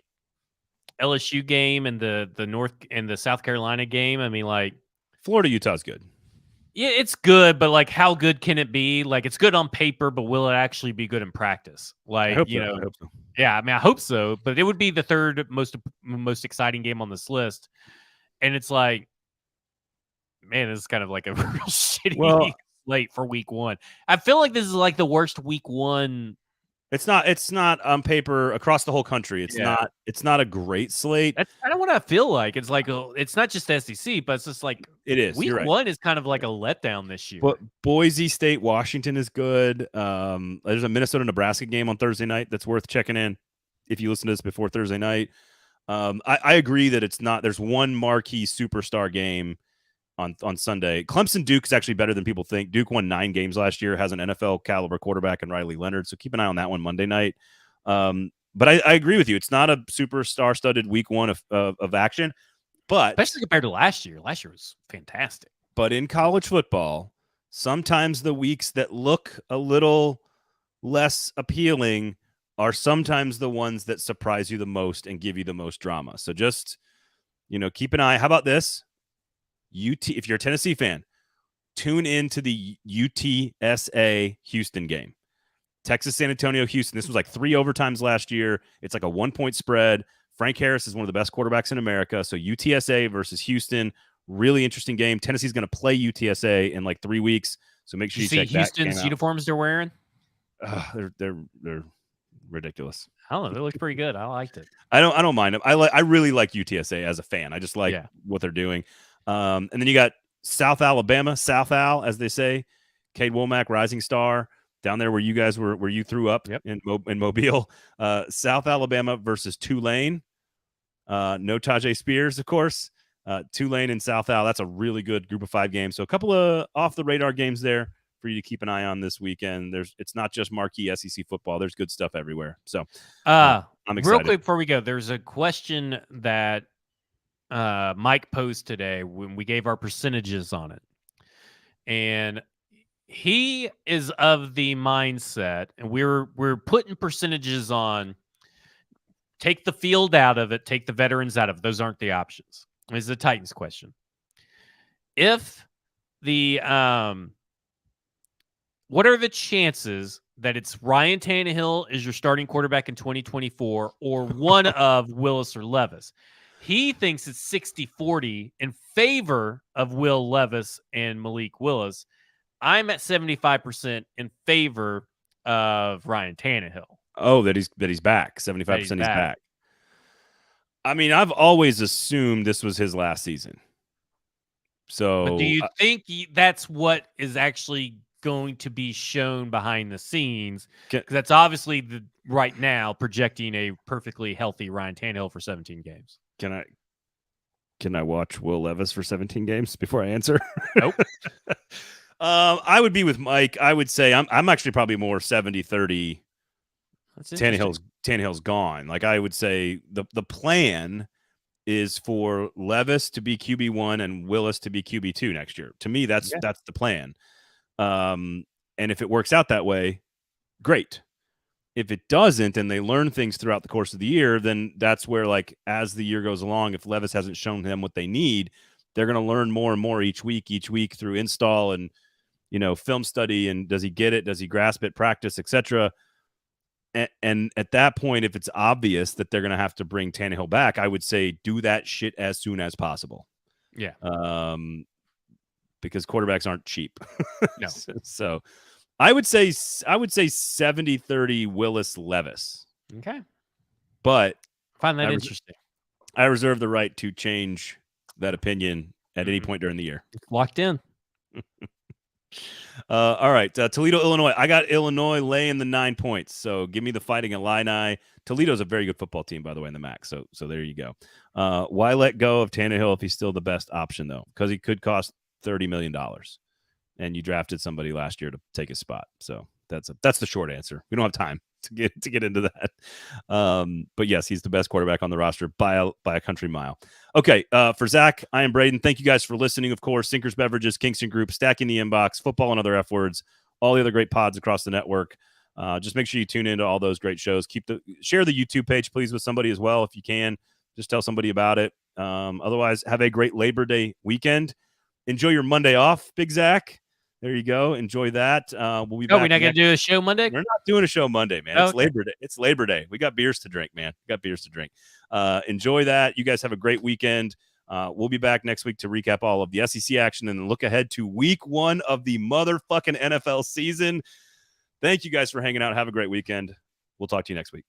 LSU game and the North and the South Carolina game. I mean, like, Florida, Utah's good. Yeah, it's good, but like, how good can it be? Like, it's good on paper, but will it actually be good in practice? Like, I hope so. Yeah, I mean, I hope so, but it would be the third most exciting game on this list. And it's like, man, this is kind of like a real shitty slate for week 1. I feel like this is like the worst week 1. It's not on paper across the whole country. It's not a great slate. I don't want to feel like it's like it's not just SEC, but it's just like it is. Week right. 1 is kind of like a letdown this year. But Boise State, Washington is good. There's a Minnesota-Nebraska game on Thursday night that's worth checking in if you listen to this before Thursday night. I agree that it's not. There's one marquee superstar game on Sunday. Clemson Duke is actually better than people think. Duke won 9 games last year, has an NFL caliber quarterback in Riley Leonard. So keep an eye on that one Monday night. But I agree with you. It's not a superstar studded week 1 of action, but especially compared to last year. Last year was fantastic. But in college football, sometimes the weeks that look a little less appealing are sometimes the ones that surprise you the most and give you the most drama. So just, keep an eye. How about this? If you're a Tennessee fan, tune in to the UTSA Houston game. Texas, San Antonio, Houston. This was like 3 overtimes last year. It's like a 1-point spread. Frank Harris is one of the best quarterbacks in America. So UTSA versus Houston, really interesting game. Tennessee's going to play UTSA in like 3 weeks. So make sure you check Houston's uniforms they're wearing. They're ridiculous. I don't know. They look pretty good. I liked it. I don't mind them. I really like UTSA as a fan. I just like what they're doing. And then you got South Alabama, South Al, as they say. Cade Womack, rising star, down there where you guys where you threw up in Mobile. South Alabama versus Tulane. No Tajay Spears, of course. Tulane and South Al. That's a really good group of 5 games. So a couple of off the radar games there for you to keep an eye on this weekend. It's not just marquee SEC football. There's good stuff everywhere. So I'm excited. Real quick before we go, there's a question that Mike posed today when we gave our percentages on it. And he is of the mindset, and we're putting percentages on, take the field out of it, take the veterans out of it. Those aren't the options. It's the Titans question. If the what are the chances that it's Ryan Tannehill is your starting quarterback in 2024 or one of Willis or Levis? He thinks it's 60-40 in favor of Will Levis and Malik Willis. I'm at 75% in favor of Ryan Tannehill. Oh, that he's back. 75% he's back. I mean, I've always assumed this was his last season. So, but do you think that's what is actually going to be shown behind the scenes? Can, Because that's obviously right now projecting a perfectly healthy Ryan Tannehill for 17 games. can I can I watch Will Levis for 17 games before I answer? Nope. I would be with Mike. I would say I'm actually probably more 70-30. That's interesting. Tannehill's gone. Like I would say the plan is for Levis to be QB1 and Willis to be QB2 next year. To me, that's the plan. And if it works out that way, great. If it doesn't and they learn things throughout the course of the year, then that's where, like, as the year goes along, if Levis hasn't shown them what they need, they're going to learn more and more each week through install and, film study. And does he get it? Does he grasp it? Practice, etc. And at that point, if it's obvious that they're going to have to bring Tannehill back, I would say do that shit as soon as possible. Yeah. Because quarterbacks aren't cheap. No. So I would say 70-30 Willis Levis. Okay. But I find that interesting. I reserve the right to change that opinion at any point during the year. It's locked in. All right. Toledo, Illinois. I got Illinois laying the 9 points. So give me the Fighting Illini. Toledo's a very good football team, by the way, in the MAC. So there you go. Why let go of Tannehill if he's still the best option, though? Because he could cost $30 million. And you drafted somebody last year to take his spot. So that's the short answer. We don't have time to get into that. But yes, he's the best quarterback on the roster by a country mile. Okay, for Zach, I am Braden. Thank you guys for listening. Of course, Sinkers Beverages, Kingston Group, Stacking the Inbox, Football and Other F Words, all the other great pods across the network. Just make sure you tune into all those great shows. Share the YouTube page, please, with somebody as well if you can. Just tell somebody about it. Otherwise, have a great Labor Day weekend. Enjoy your Monday off, Big Zach. There you go. Enjoy that. We'll be back. We're not going to do a show Monday? We're not doing a show Monday, man. It's Labor Day. It's Labor Day. We got beers to drink, man. We got beers to drink. Enjoy that. You guys have a great weekend. We'll be back next week to recap all of the SEC action and look ahead to week 1 of the motherfucking NFL season. Thank you guys for hanging out. Have a great weekend. We'll talk to you next week.